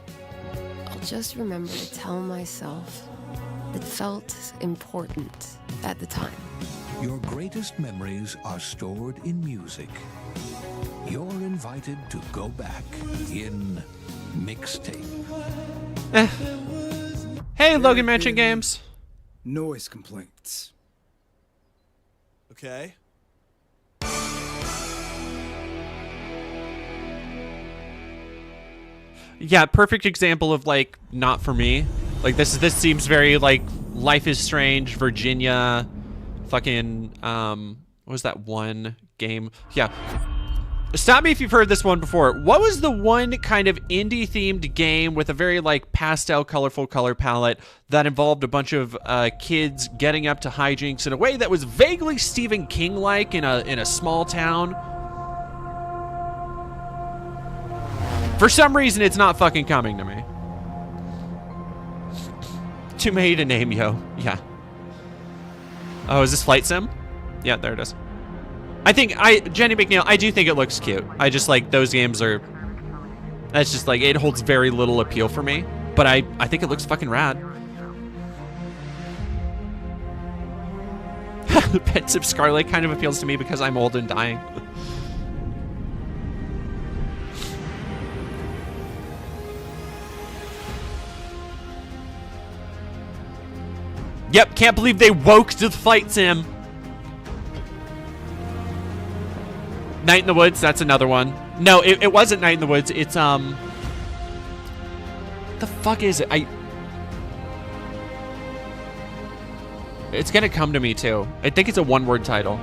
I'll just remember to tell myself it felt important at the time.
Your greatest memories are stored in music. You're invited to go back in mixtape.
Hey, Logan Mansion Games.
Noise complaints.
Okay.
Yeah, perfect example of like not for me. Like this seems very like Life is Strange, Virginia, fucking, what was that one game? Yeah. Stop me if you've heard this one before. What was the one kind of indie-themed game with a very, like, pastel, colorful color palette that involved a bunch of kids getting up to hijinks in a way that was vaguely Stephen King-like in a small town? For some reason, it's not fucking coming to me. Too many to name, yo. Yeah. Oh, is this Flight Sim? Yeah, there it is. I think, Jenny McNeil, I do think it looks cute. I just like, those games are, that's just like, it holds very little appeal for me. But I think it looks fucking rad. Pensive Scarlet kind of appeals to me because I'm old and dying. Yep, can't believe they woke to the Flight Sim. Night in the Woods, that's another one. No, it wasn't Night in the Woods. It's, what the fuck is it? It's gonna come to me, too. I think it's a one-word title.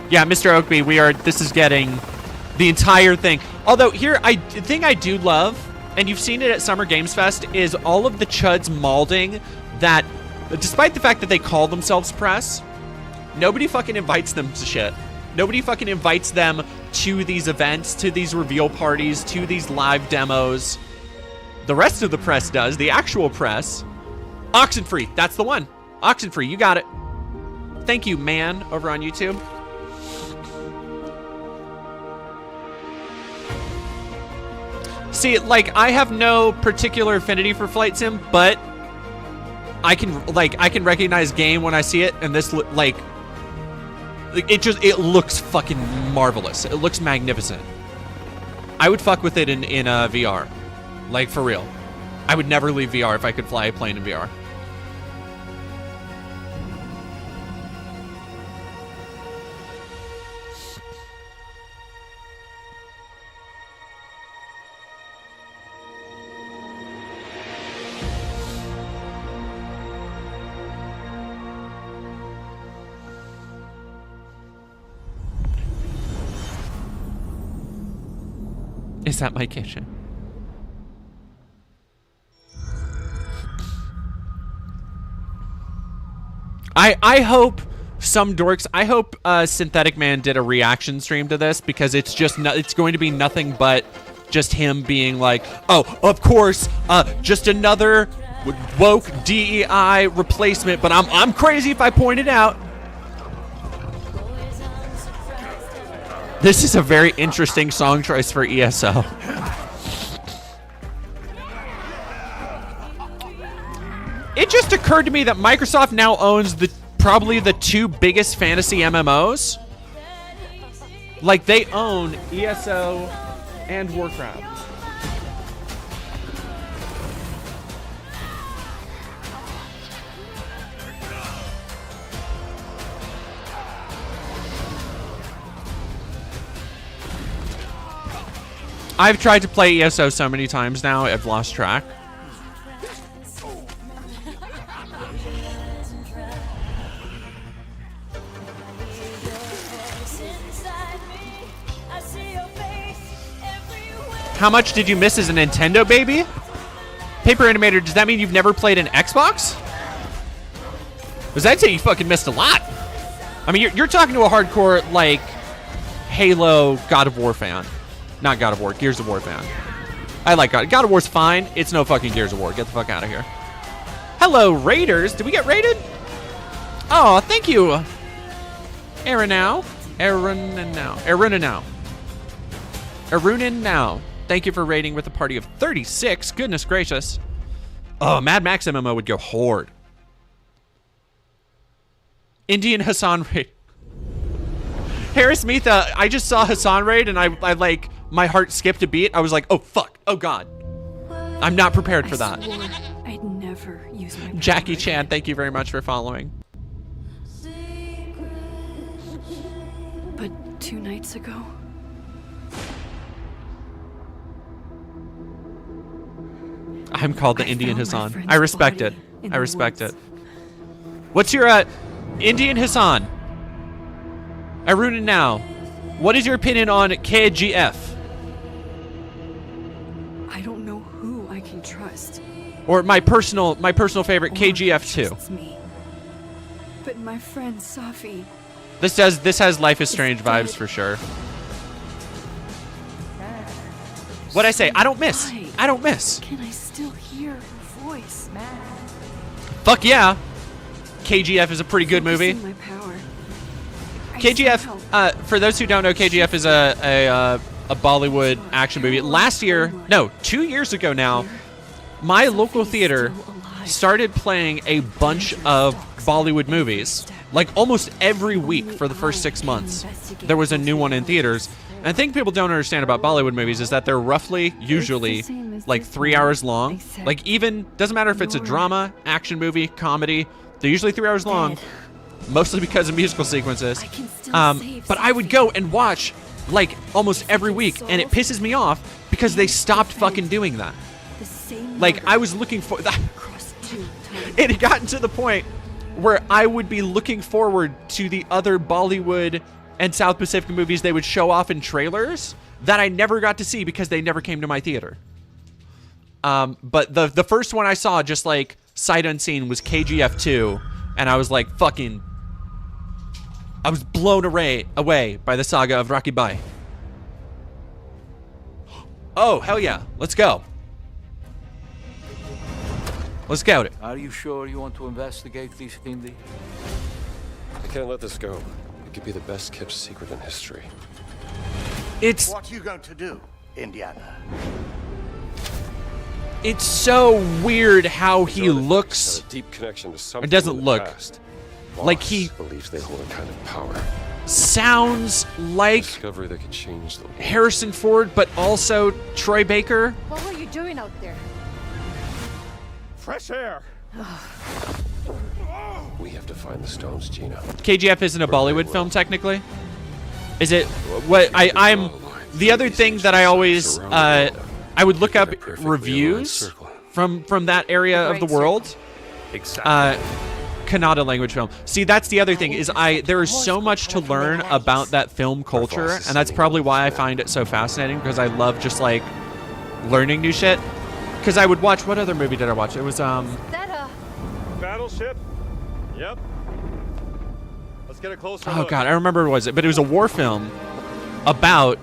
Yeah, Mr. Oakby, this is getting the entire thing. Although, here, the thing I do love, and you've seen it at Summer Games Fest, is all of the chuds malding that, despite the fact that they call themselves press, nobody fucking invites them to shit. Nobody fucking invites them to these events, to these reveal parties, to these live demos. The rest of the press does, the actual press. Oxenfree, that's the one. Oxenfree, you got it. Thank you, man, over on YouTube. See, like, I have no particular affinity for Flight Sim, but I can recognize game when I see it, and this, it looks fucking marvelous. It looks magnificent. I would fuck with it in VR. Like, for real. I would never leave VR if I could fly a plane in VR. Is that my kitchen? I hope some dorks, I hope Synthetic Man did a reaction stream to this, because it's just it's going to be nothing but just him being like, oh, of course, just another woke DEI replacement, but I'm crazy if I point it out. This is a very interesting song choice for ESO. It just occurred to me that Microsoft now owns probably the two biggest fantasy MMOs. Like, they own ESO and Warcraft. I've tried to play ESO so many times now, I've lost track. How much did you miss as a Nintendo baby? Paper Animator, does that mean you've never played an Xbox? Because I'd say you fucking missed a lot. I mean, you're talking to a hardcore, like, Halo God of War fan. Not God of War, Gears of War fan. I like God of War's fine. It's no fucking Gears of War. Get the fuck out of here. Hello, Raiders. Did we get raided? Oh, thank you. Arunin now. Thank you for raiding with a party of 36. Goodness gracious. Oh, Mad Max MMO would go horde. Indian Hassan raid. Harris Mitha, I just saw Hassan raid and I like, my heart skipped a beat. I was like, oh fuck, oh god. I'm not prepared for that.
I'd never use my
Jackie Chan, thank you very much for following.
But 2 nights ago,
I'm called the Indian Hassan. I respect it. I respect it. What's your Indian Hassan? Aruna now. What is your opinion on KGF?
I don't know who I can trust.
Or my personal favorite, KGF 2.
Me. But my friend Safi.
This has Life is Strange vibes for sure. What'd I say? I don't miss. I don't miss.
Can I still hear her voice?
Fuck yeah. KGF is a pretty good movie.
My power.
KGF, for those who don't know, KGF is a Bollywood action movie. Last year, no, 2 years ago now, my local theater started playing a bunch of Bollywood movies. Like almost every week for the first 6 months, there was a new one in theaters. And I think people don't understand about Bollywood movies is that they're roughly, usually, like 3 hours long. Like even, doesn't matter if it's a drama, action movie, comedy, they're usually 3 hours long. Mostly because of musical sequences. But I would go and watch like almost every week, and it pisses me off because they stopped fucking doing that. Like I was looking for that. It had gotten to the point where I would be looking forward to the other Bollywood and South Pacific movies they would show off in trailers that I never got to see because they never came to my theater. But the first one I saw, just like sight unseen, was KGF 2, and I was like fucking. I was blown away by the saga of Rocky Bai. Oh, hell yeah. Let's go. Let's scout it.
Are you sure you want to investigate this, Hindi?
I can't let this go. It could be the best kept secret in history.
It's...
What are you going to do, Indiana?
It's so weird how he looks.
Has a deep connection to something
It doesn't
in the
look
past.
like he
believes they hold a kind of power.
Sounds like
Discovery that could change the world.
Harrison Ford, but also Troy Baker.
What were you doing out there?
Fresh air.
We have to find the stones, Gina.
KGF isn't a Bollywood film, technically. Is it? What I'm. The other thing that I always I would look up reviews from that area of the world. Kannada language film. See, that's the other thing is there is so much to learn about that film culture, and that's probably why I find it so fascinating, because I love just like learning new shit. Because I would watch, what other movie did I watch? It was
Battleship. Yep. Let's get a closer
oh
look.
god, I remember what was it, but it was a war film about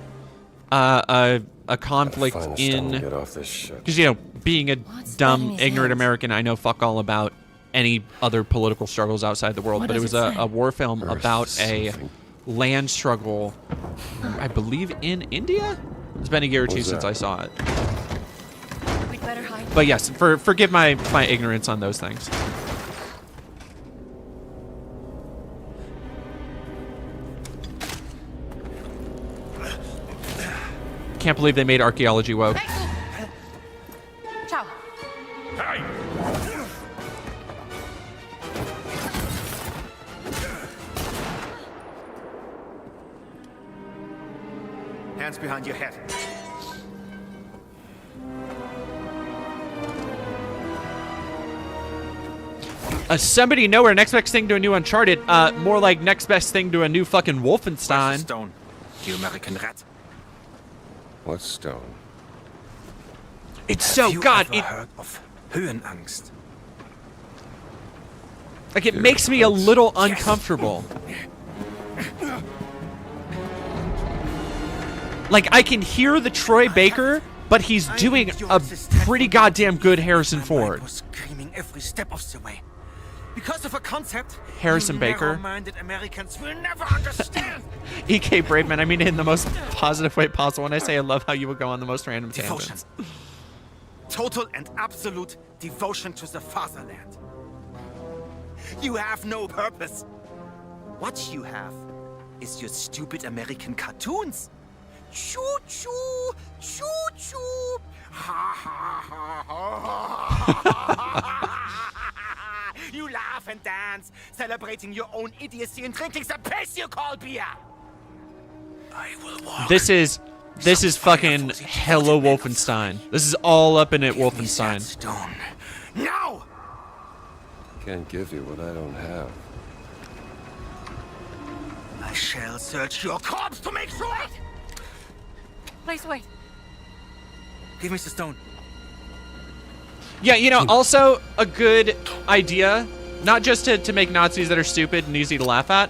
a conflict in, because you know, being a dumb ignorant American, I know fuck all about any other political struggles outside the world, but it was a war film about a land struggle, I believe in India. It's been a year or two since I saw it. But yes, forgive my ignorance on those things. Can't believe they made archaeology woke.
Ciao.
Hey.
Hands behind your head.
Somebody nowhere. Next best thing to a new Uncharted. More like next best thing to a new fucking Wolfenstein.
Stone, you American rat.
What stone?
It's so God.
Have you ever heard of Höhenangst?
Like it makes me a little uncomfortable. Like I can hear the Troy Baker, but he's doing a pretty goddamn good Harrison Ford.
Screaming every step of the way. Because of a concept
Harrison Baker.
narrow-minded Americans will never understand.
EK Braveman, I mean in the most positive way possible. When I say I love how you would go on the most random tangents.
Total and absolute devotion to the fatherland. You have no purpose. What you have is your stupid American cartoons. Choo choo, choo choo. Ha ha ha ha. You laugh and dance, celebrating your own idiocy and drinking the piss you call beer. I will walk.
This is fucking hella Wolfenstein. This is all up in it Wolfenstein.
Stone. Now!
Can't give you what I don't have.
I shall search your corpse to make sure.
Please wait.
Give me the stone.
Yeah, you know, also a good idea, not just to make Nazis that are stupid and easy to laugh at.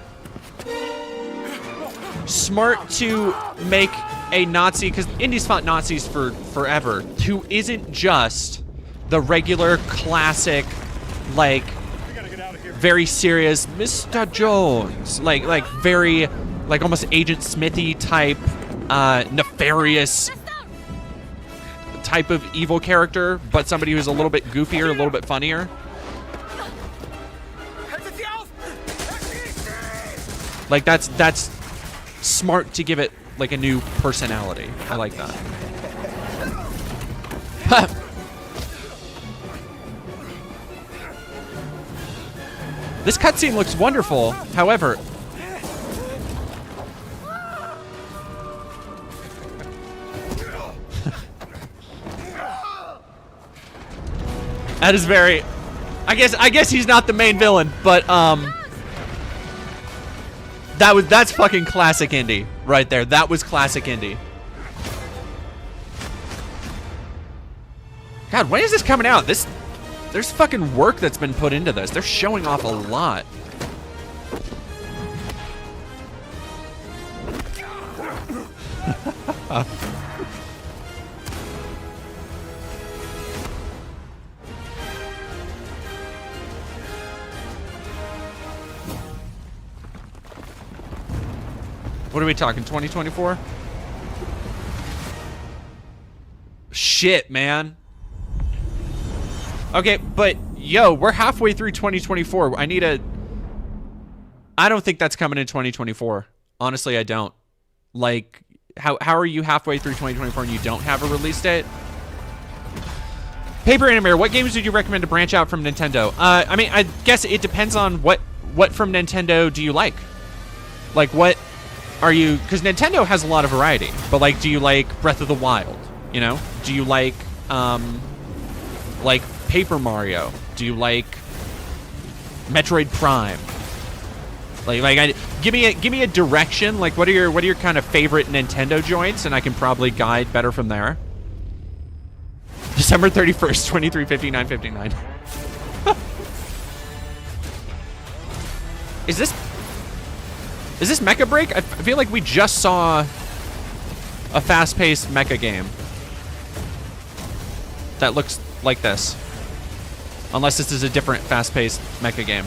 Smart to make a Nazi, because Indies fought Nazis for forever, who isn't just the regular classic, like, very serious Mr. Jones, like very, like almost Agent Smithy type, nefarious type of evil character, but somebody who's a little bit goofier, a little bit funnier. Like that's smart to give it like a new personality. I like that. This cutscene looks wonderful. However, that is very. I guess he's not the main villain, but that's fucking classic indie right there. That was classic indie. God, when is this coming out? There's fucking work that's been put into this. They're showing off a lot. What are we talking, 2024? Shit, man. Okay, but yo, we're halfway through 2024. I don't think that's coming in 2024. Honestly, I don't. Like, how are you halfway through 2024 and you don't have a release date? Paper Animator, what games would you recommend to branch out from Nintendo? I mean, I guess it depends on what from Nintendo do you like? Like, what are you... Because Nintendo has a lot of variety, but, like, do you like Breath of the Wild? You know? Do you like Paper Mario? Do you like Metroid Prime? Give me a direction. Like, what are your kind of favorite Nintendo joints, and I can probably guide better from there. December 31st, 23:59:59. Is this Mecha Break? I feel like we just saw a fast-paced mecha game that looks like this. Unless this is a different fast-paced mecha game.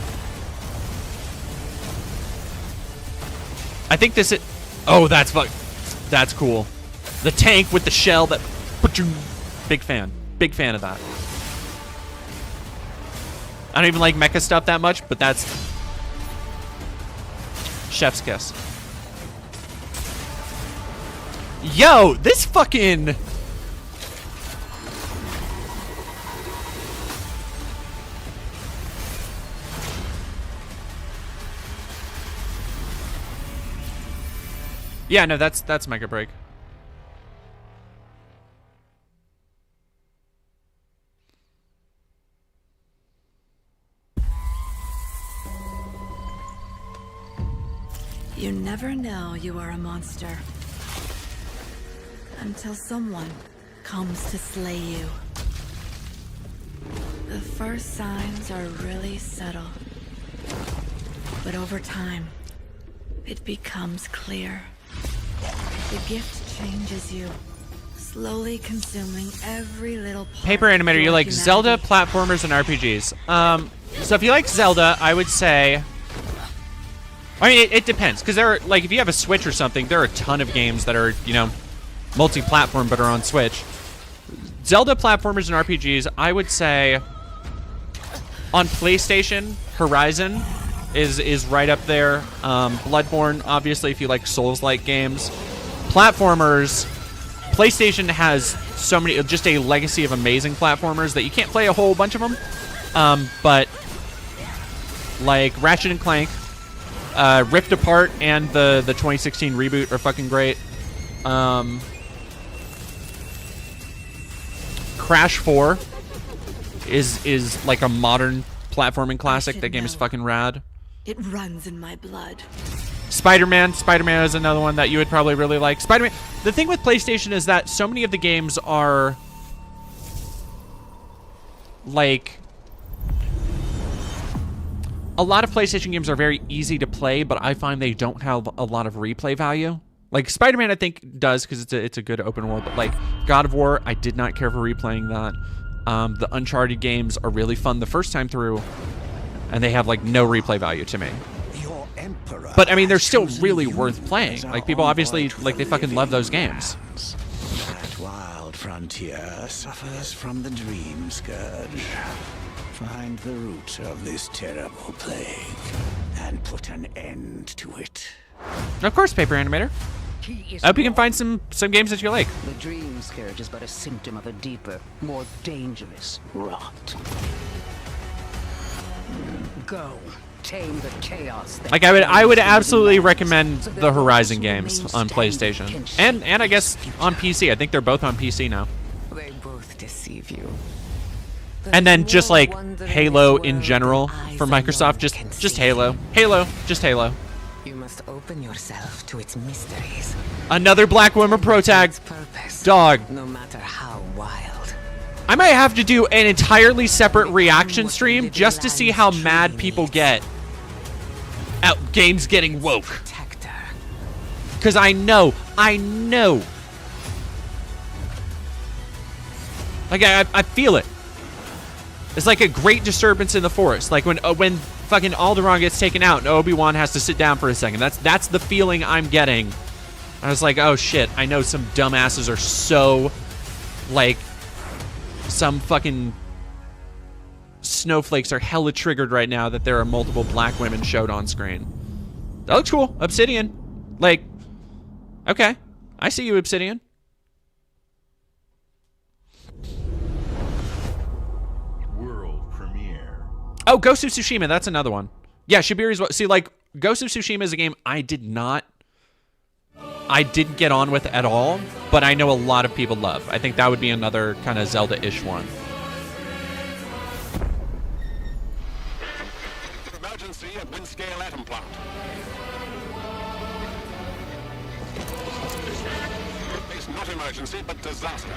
I think this is... Oh, that's cool. The tank with the shell that... Big fan. Big fan of that. I don't even like mecha stuff that much, but that's... Chef's kiss. Yo, this fucking... Yeah, no, that's Mecha Break.
You never know you are a monster until someone comes to slay you. The first signs are really subtle, but over time, it becomes clear. The gift changes you, slowly consuming every little part.
Paper Animator, you like Zelda, platformers, and RPGs. So if you like Zelda, I would say... I mean, it depends, because there are, like, if you have a Switch or something, there are a ton of games that are, you know, multi-platform but are on Switch. Zelda, platformers, and RPGs, I would say on PlayStation, Horizon is right up there. Bloodborne, obviously, if you like Souls-like games. Platformers, PlayStation has so many, just a legacy of amazing platformers that you can't play a whole bunch of them. But like Ratchet and Clank, Rift Apart, and the 2016 reboot are fucking great. Crash 4 is like a modern platforming classic. That game is fucking rad.
It runs in my blood.
Spider-Man is another one that you would probably really like. Spider-Man, the thing with PlayStation is that so many of the games are like, a lot of PlayStation games are very easy to play, but I find they don't have a lot of replay value. Like Spider-Man, I think does because it's a good open world, but like God of War, I did not care for replaying that. The Uncharted games are really fun the first time through, and they have like no replay value to me. But I mean, they're still really worth playing. Like people obviously like they fucking love those games.
That wild frontier suffers from the dream scourge. Find the root of this terrible plague and put an end to it.
Of course, Paper Animator. I hope you can find some games that you like.
The dream scourge is but a symptom of a deeper, more dangerous rot. Go, tame the chaos.
Like I would absolutely recommend the Horizon games on PlayStation and I guess on PC. I think they're both on PC now.
They both deceive you.
And then just like Halo in general for Microsoft, just Halo, just Halo.
You must open yourself to its mysteries.
Another Black Woman pro tag. Dog.
No matter how wild.
I might have to do an entirely separate reaction stream just to see how mad people get at games getting woke. Because I know. Like I feel it. It's like a great disturbance in the forest. Like when fucking Alderaan gets taken out and Obi-Wan has to sit down for a second. That's the feeling I'm getting. I was like, oh shit, I know some dumbasses are so, like, some fucking snowflakes are hella triggered right now that there are multiple black women showed on screen. That looks cool. Obsidian. Like, okay. I see you, Obsidian. Oh, Ghost of Tsushima, that's another one. Yeah, Shibiri's what. See, like, Ghost of Tsushima is a game I didn't get on with at all, but I know a lot of people love. I think that would be another kind of Zelda-ish one.
Emergency at Windscale Atom Plant. It's not emergency, but disaster.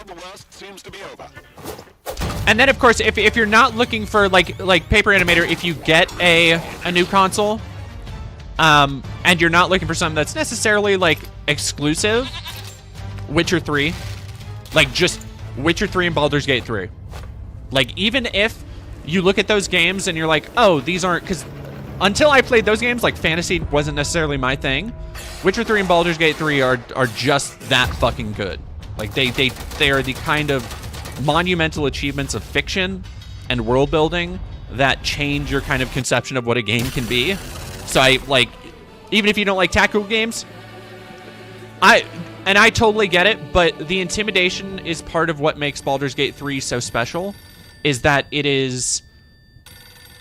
The worst seems to be over.
And then, of course, if you're not looking for like Paper Animator, if you get a new console, and you're not looking for something that's necessarily like exclusive, Witcher 3, like just Witcher 3 and Baldur's Gate 3. Like even if you look at those games and you're like, oh, these aren't, because until I played those games, like fantasy wasn't necessarily my thing. Witcher 3 and Baldur's Gate 3 are just that fucking good. Like they are the kind of monumental achievements of fiction and world building that change your kind of conception of what a game can be. So I like, even if you don't like tactical games, I totally get it, but the intimidation is part of what makes Baldur's Gate 3 so special, is that it is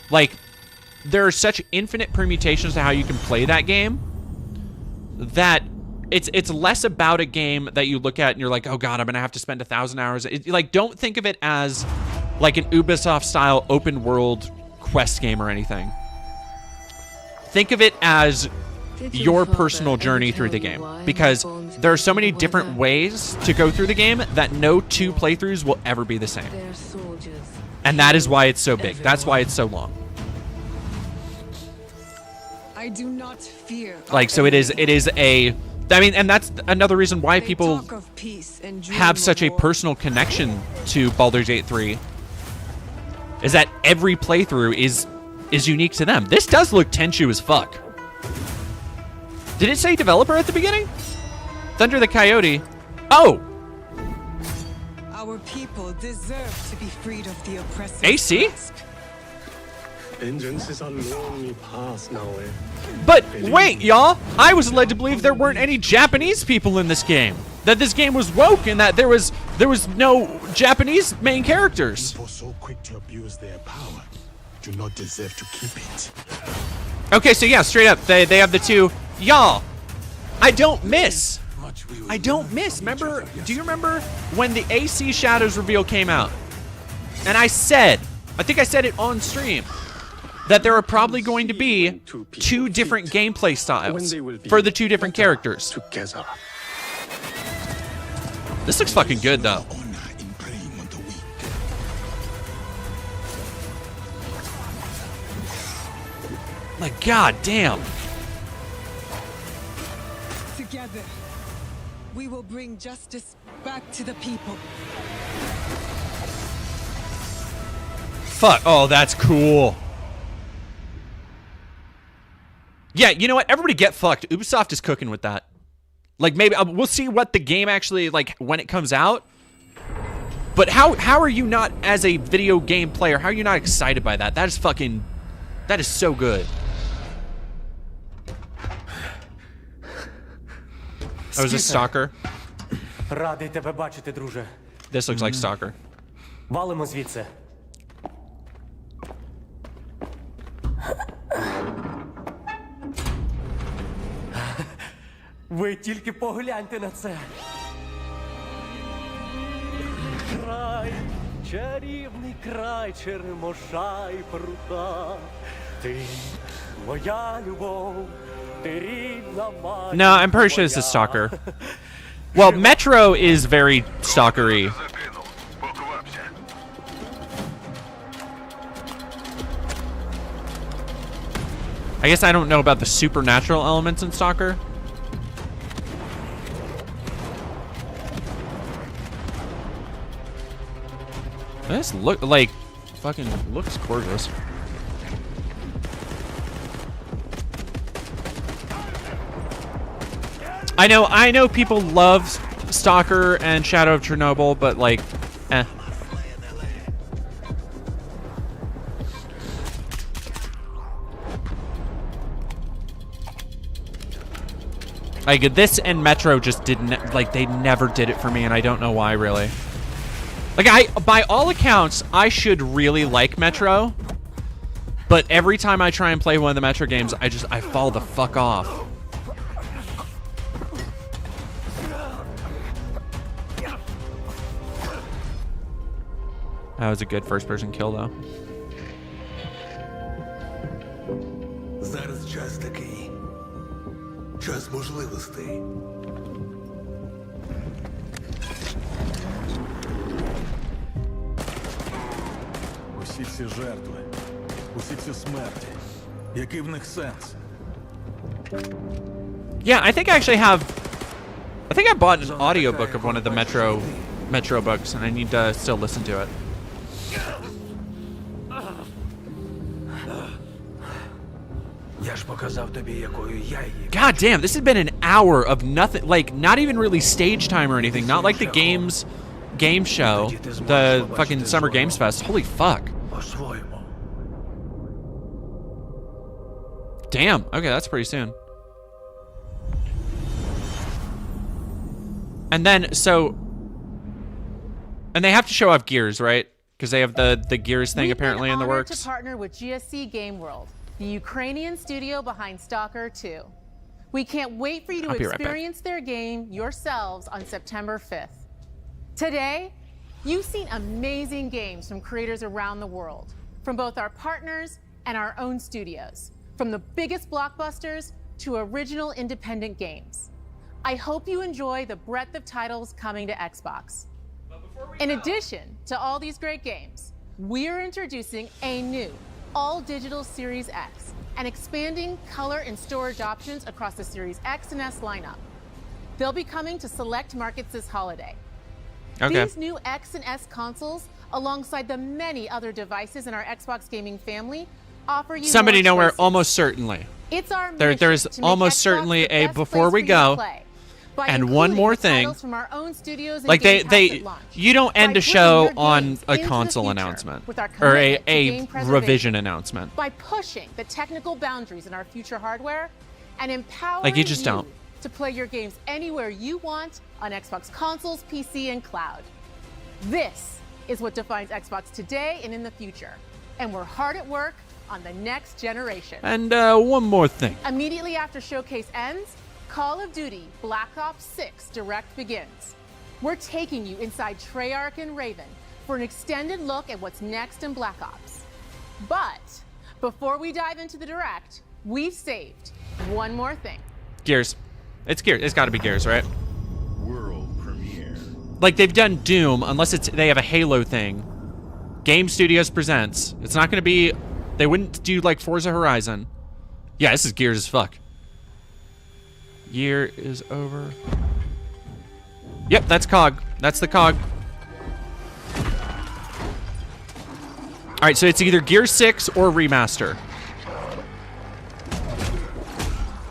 like there are such infinite permutations to how you can play that game that it's less about a game that you look at and you're like, oh god, I'm gonna have to spend 1,000 hours. Like, don't think of it as like an Ubisoft style open world quest game or anything. Think of it as your personal journey through the game, because there are so many different ways to go through the game that no two playthroughs will ever be the same. And that is why it's so big. That's why it's so long.
I do not fear.
Like, so it is a, I mean, and that's another reason why people have such a personal connection to Baldur's Gate 3, is that every playthrough is unique to them. This does look Tenchu as fuck. Did it say developer at the beginning? Thunder the Coyote. Oh!
Our people deserve to be freed of the oppressive
AC?
grasp.
Vengeance is a lonely path now, eh?
But wait, y'all! I was led to believe there weren't any Japanese people in this game. That this game was woke and that there was no Japanese main characters.
People so quick to abuse their power do not deserve to keep it.
Okay, so yeah, straight up, they have the two. Y'all, I don't miss. I don't miss. Remember? Do you remember when the AC Shadows reveal came out? And I said, I think I said it on stream, that there are probably going to be 2 different gameplay styles for the 2 different characters.
Together.
This looks fucking good, though. Like, god damn.
Together, we will bring justice back to the people.
Fuck. Oh, that's cool. Yeah, you know what? Everybody get fucked. Ubisoft is cooking with that. Like, maybe we'll see what the game actually, like, when it comes out. But how are you not, as a video game player, how are you not excited by that? That is fucking, that is so good. I was a Stalker.
Радий тебе бачити, друже.
This looks like Stalker.
Валимо звідси. Ви тільки погляньте на це. Край, чарівний край черемоша й прута. Ти моя любов, ти рідна мать.
No, I'm pretty sure this is Stalker. Well, Metro is very stalkery. I guess I don't know about the supernatural elements in Stalker. This look like fucking looks gorgeous. I know people love Stalker and Shadow of Chernobyl, but like, eh. Like, this and Metro just didn't, like, they never did it for me, and I don't know why, really. Like, by all accounts, I should really like Metro, but every time I try and play one of the Metro games, I fall the fuck off. That was a good first-person kill, though.
Зараз час такий. Час можливостей.
Усі ці жертви, усі ці смерті. Який в них сенс?
Yeah, I think I actually have... I think I bought an audiobook of one of the Metro books, and I need to still listen to it. God damn, this has been an hour of nothing, like, not even really stage time or anything. Not like the game show, the fucking Summer Games Fest. Holy fuck. Damn, okay, that's pretty soon. And then, so... And they have to show off Gears, right? Because they have the Gears thing apparently in the works.
To partner with GSC Game World, the Ukrainian studio behind Stalker 2. We can't wait for you to experience their game yourselves on September 5th. Today, you've seen amazing games from creators around the world, from both our partners and our own studios, from the biggest blockbusters to original independent games. I hope you enjoy the breadth of titles coming to Xbox. In addition to all these great games, we're introducing a new all-digital Series X and expanding color and storage options across the Series X and S lineup. They'll be coming to select markets this holiday.
Okay.
These new X and S consoles, alongside the many other devices in our Xbox gaming family, offer you
Somebody
more
nowhere,
choices.
almost certainly.
It's our mission
There's
to make
almost
Xbox
certainly
the
a
best
before
place
we
for you to
go.
play. By
And one
including
more
the
thing.
titles from our own studios and
Like
Game Pass at launch.
you don't end
By
a show
bringing your
on
games
a
into the
console
future
announcement
with our
or
commitment to
a
game preservation.
revision announcement.
By pushing the technical boundaries in our future hardware and empowering
Like, you just don't.
to play your games anywhere you want on Xbox consoles, PC, and cloud. This is what defines Xbox today and in the future. And we're hard at work on the next generation.
And one more thing.
Immediately after Showcase ends, Call of Duty Black Ops 6 Direct begins. We're taking you inside Treyarch and Raven for an extended look at what's next in Black Ops. But before we dive into the Direct, we've saved one more thing.
Gears. It's Gears. It's got to be Gears, right?
World premiere.
Like they've done Doom, unless they have a Halo thing. Game Studios presents. It's not going to be. They wouldn't do like Forza Horizon. Yeah, this is Gears as fuck. Year is over. Yep, that's COG. That's the COG. All right, so it's either Gears 6 or remaster.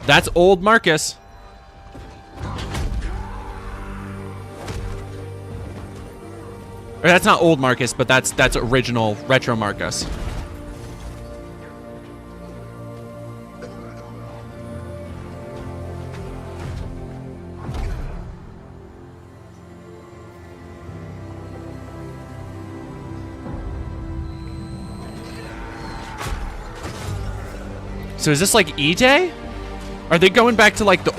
That's old Marcus. Or that's not old Marcus, but that's original retro Marcus. So is this like E-Day? Are they going back to like the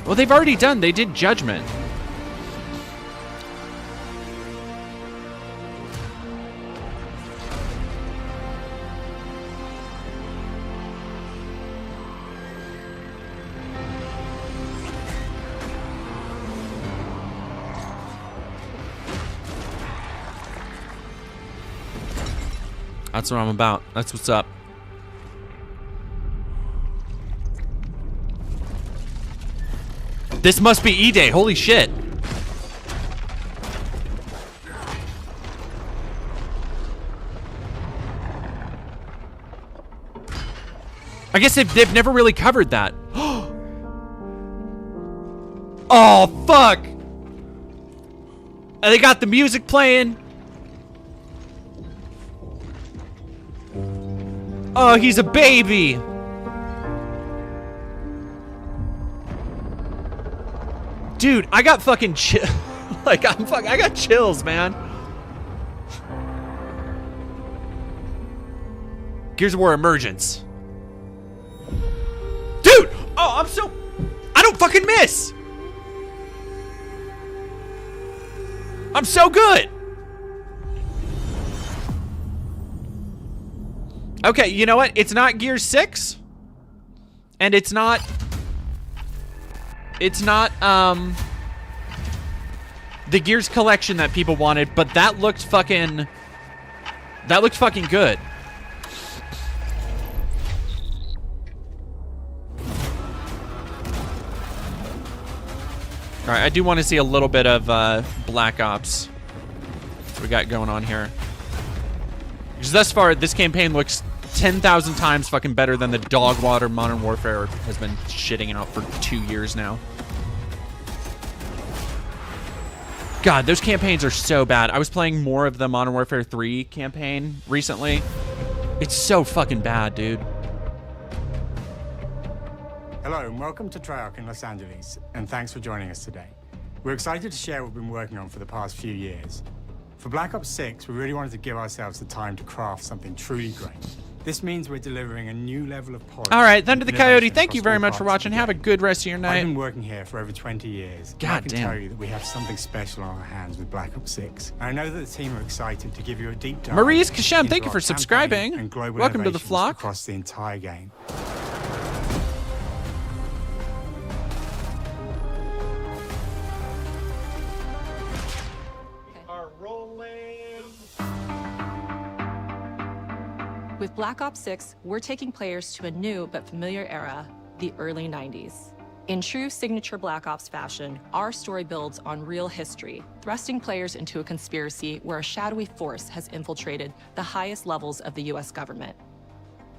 Well, they've already done. They did Judgment. That's what I'm about. That's what's up. This must be E-Day. Holy shit. I guess they've never really covered that. Oh, fuck. And they got the music playing. Oh, he's a baby. Dude, I got fucking chill. Like, I got chills, man. Gears of War Emergence. Dude! Oh, I don't fucking miss! I'm so good! Okay, you know what? It's not Gears 6. And it's not the Gears collection that people wanted, but that looked fucking good. All right, I do want to see a little bit of Black Ops. What we got going on here? Because thus far, this campaign looks 10,000 times fucking better than the dog water Modern Warfare has been shitting out for 2 years now. God, those campaigns are so bad. I was playing more of the Modern Warfare 3 campaign recently. It's so fucking bad, dude.
Hello and welcome to Treyarch in Los Angeles, and thanks for joining us today. We're excited to share what we've been working on for the past few years. For Black Ops 6, we really wanted to give ourselves the time to craft something truly great. This means we're delivering a new level of polish.
All right, Thunder the Coyote, thank you very much for watching. Have a good rest of your night.
I've been working here for over 20 years.
God
I can
damn.
tell you that we have something special on our hands with Black Ops 6. And I know that the team are excited to give you a deep dive.
Maurice Kashem,
into
thank you
our
for subscribing.
campaign and global
Welcome to the
innovations
flock.
across the entire game.
With Black Ops 6, we're taking players to a new but familiar era, the early 90s. In true signature Black Ops fashion, our story builds on real history, thrusting players into a conspiracy where a shadowy force has infiltrated the highest levels of the US government.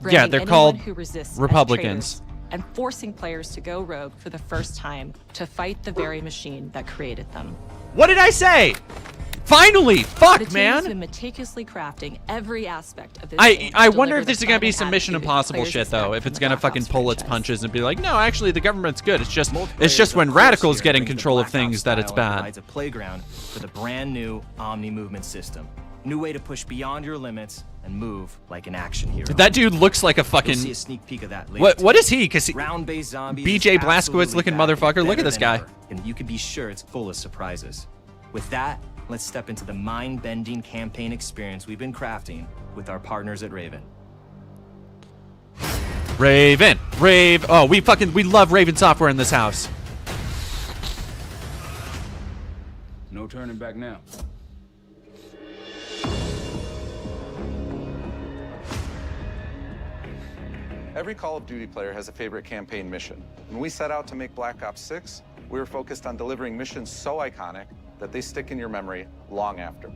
Yeah, they're called
who resists as
Republicans.
traitors and forcing players to go rogue for the first time to fight the very machine that created them.
What did I say? Finally! Fuck,
The team
man!
has been meticulously crafting every aspect of this
I
game
I
to
wonder
deliver
if this
the
is gonna be
fun
some
and
Mission
attitude
Impossible
players
shit though.
expect
If
from
it's
the
gonna
Black
fucking
Ops
pull its
franchise.
punches and be like, no, actually the government's good. It's just when radicals get in control of things that it's bad.
Provides a playground for the brand new Omni movement system.
New way to push beyond your limits and move like an action hero.
That dude looks like a fucking.
You'll see a sneak peek of that later.
What is he? Cause he
round-based zombies.
BJ Blazkowicz looking motherfucker. Look at this guy.
And you can be sure it's full of surprises. With that, let's step into the mind-bending campaign experience we've been crafting with our partners at Raven.
Oh, we love Raven software in this house.
No turning back now.
Every Call of Duty player has a favorite campaign mission. When we set out to make Black Ops 6, we were focused on delivering missions so iconic that they stick in your memory long after.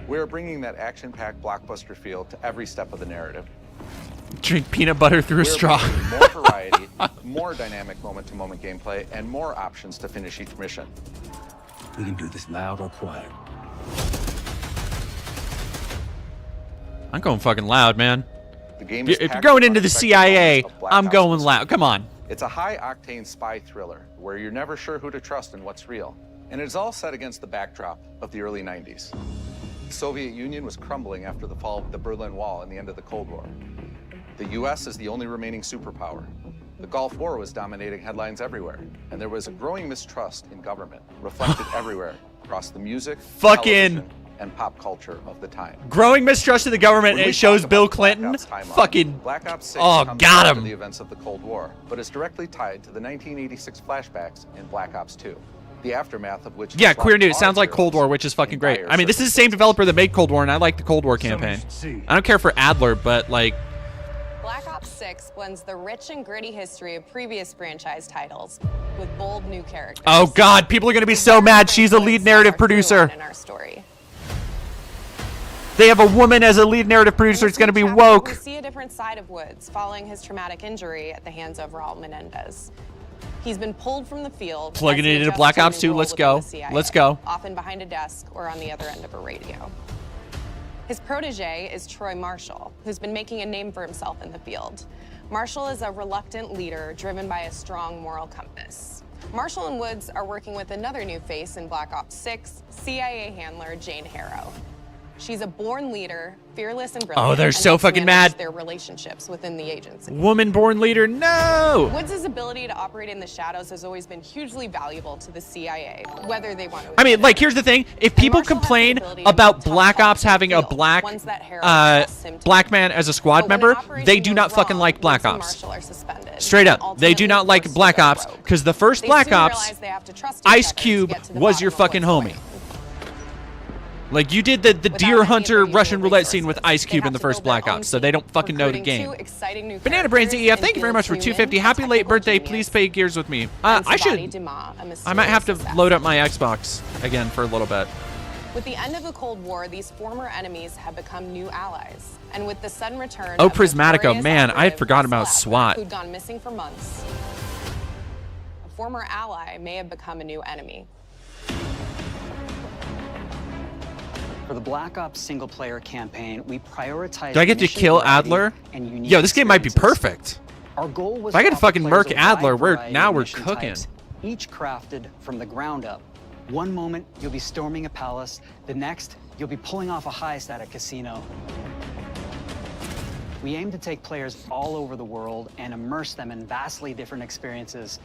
We are bringing that action-packed blockbuster feel to every step of the narrative.
Drink peanut butter through a straw.
More variety, more dynamic moment-to-moment gameplay, and more options to finish each mission.
We can do this loud or quiet.
I'm going fucking loud, man.
The game is
if you're going into the CIA, I'm going loud. Come on.
It's a high-octane spy thriller where you're never sure who to trust and what's real. And it's all set against the backdrop of the early 90s. The Soviet Union was crumbling after the fall of the Berlin Wall and the end of the Cold War. The US is the only remaining superpower. The Gulf War was dominating headlines everywhere, and there was a growing mistrust in government, reflected everywhere across the music, television, and pop culture of the time.
Growing mistrust of the government, and it shows Bill Clinton. Fucking.
Black Ops 6
oh,
comes
got
after
him.
the events of the Cold War, but is directly tied to the 1986 flashbacks in Black Ops 2. The aftermath of which.
Yeah, Queer News sounds like Cold War, which is fucking great. I mean, this is the same developer that made Cold War, and I like the Cold War campaign. I don't care for Adler, but like.
Black Ops 6 blends the rich and gritty history of previous franchise titles with bold new characters.
Oh God, people are gonna be so mad. She's a lead narrative producer.
In our story.
They have a woman as a lead narrative producer. It's gonna be woke.
We see a different side of Woods following his traumatic injury at the hands of Raul Menendez. He's been pulled from the field.
Plugging it into Black Ops 2. Let's go. Let's go.
Often behind a desk or on the other end of a radio. His protege is Troy Marshall, who's been making a name for himself in the field. Marshall is a reluctant leader driven by a strong moral compass. Marshall and Woods are working with another new face in Black Ops 6, CIA handler Jane Harrow. She's a born leader, fearless and brilliant.
Oh, they're so fucking mad.
Their relationships within the agency.
Woman-born leader, no!
Woods' ability to operate in the shadows has always been hugely valuable to the CIA, whether they want to.
I mean, like, here's the thing: if people complain about Black Ops having a black man as a squad member, they do not fucking like Black Ops. Straight up, they do not like Black Ops because the first Black Ops, Ice Cube was your fucking homie. Like, you did the deer hunter Russian roulette scene with Ice Cube in the first Black Ops, so they don't fucking know the game. Banana Brains EF, thank you very much for 250. Happy late birthday. Please play Gears with me. I might have to load up my Xbox again for a little bit.
With the end of the Cold War, these former enemies have become new allies. And with the sudden return
of Prismatico, man, I had forgotten about SWAT.
Who'd gone missing for months. A former ally may have become a new enemy.
For the Black Ops single-player campaign, we prioritize.
Do I get to kill Adler? Yo, this game might be perfect.
Our goal was
if I get to
offer
fucking
players
murk
a
Adler,
wide
now
variety
we're
of mission
cooking.
types, each crafted from the ground up. One moment, you'll be storming a palace. The next, you'll be pulling off a heist at a casino. We aim to take players all over the world and immerse them in vastly different experiences.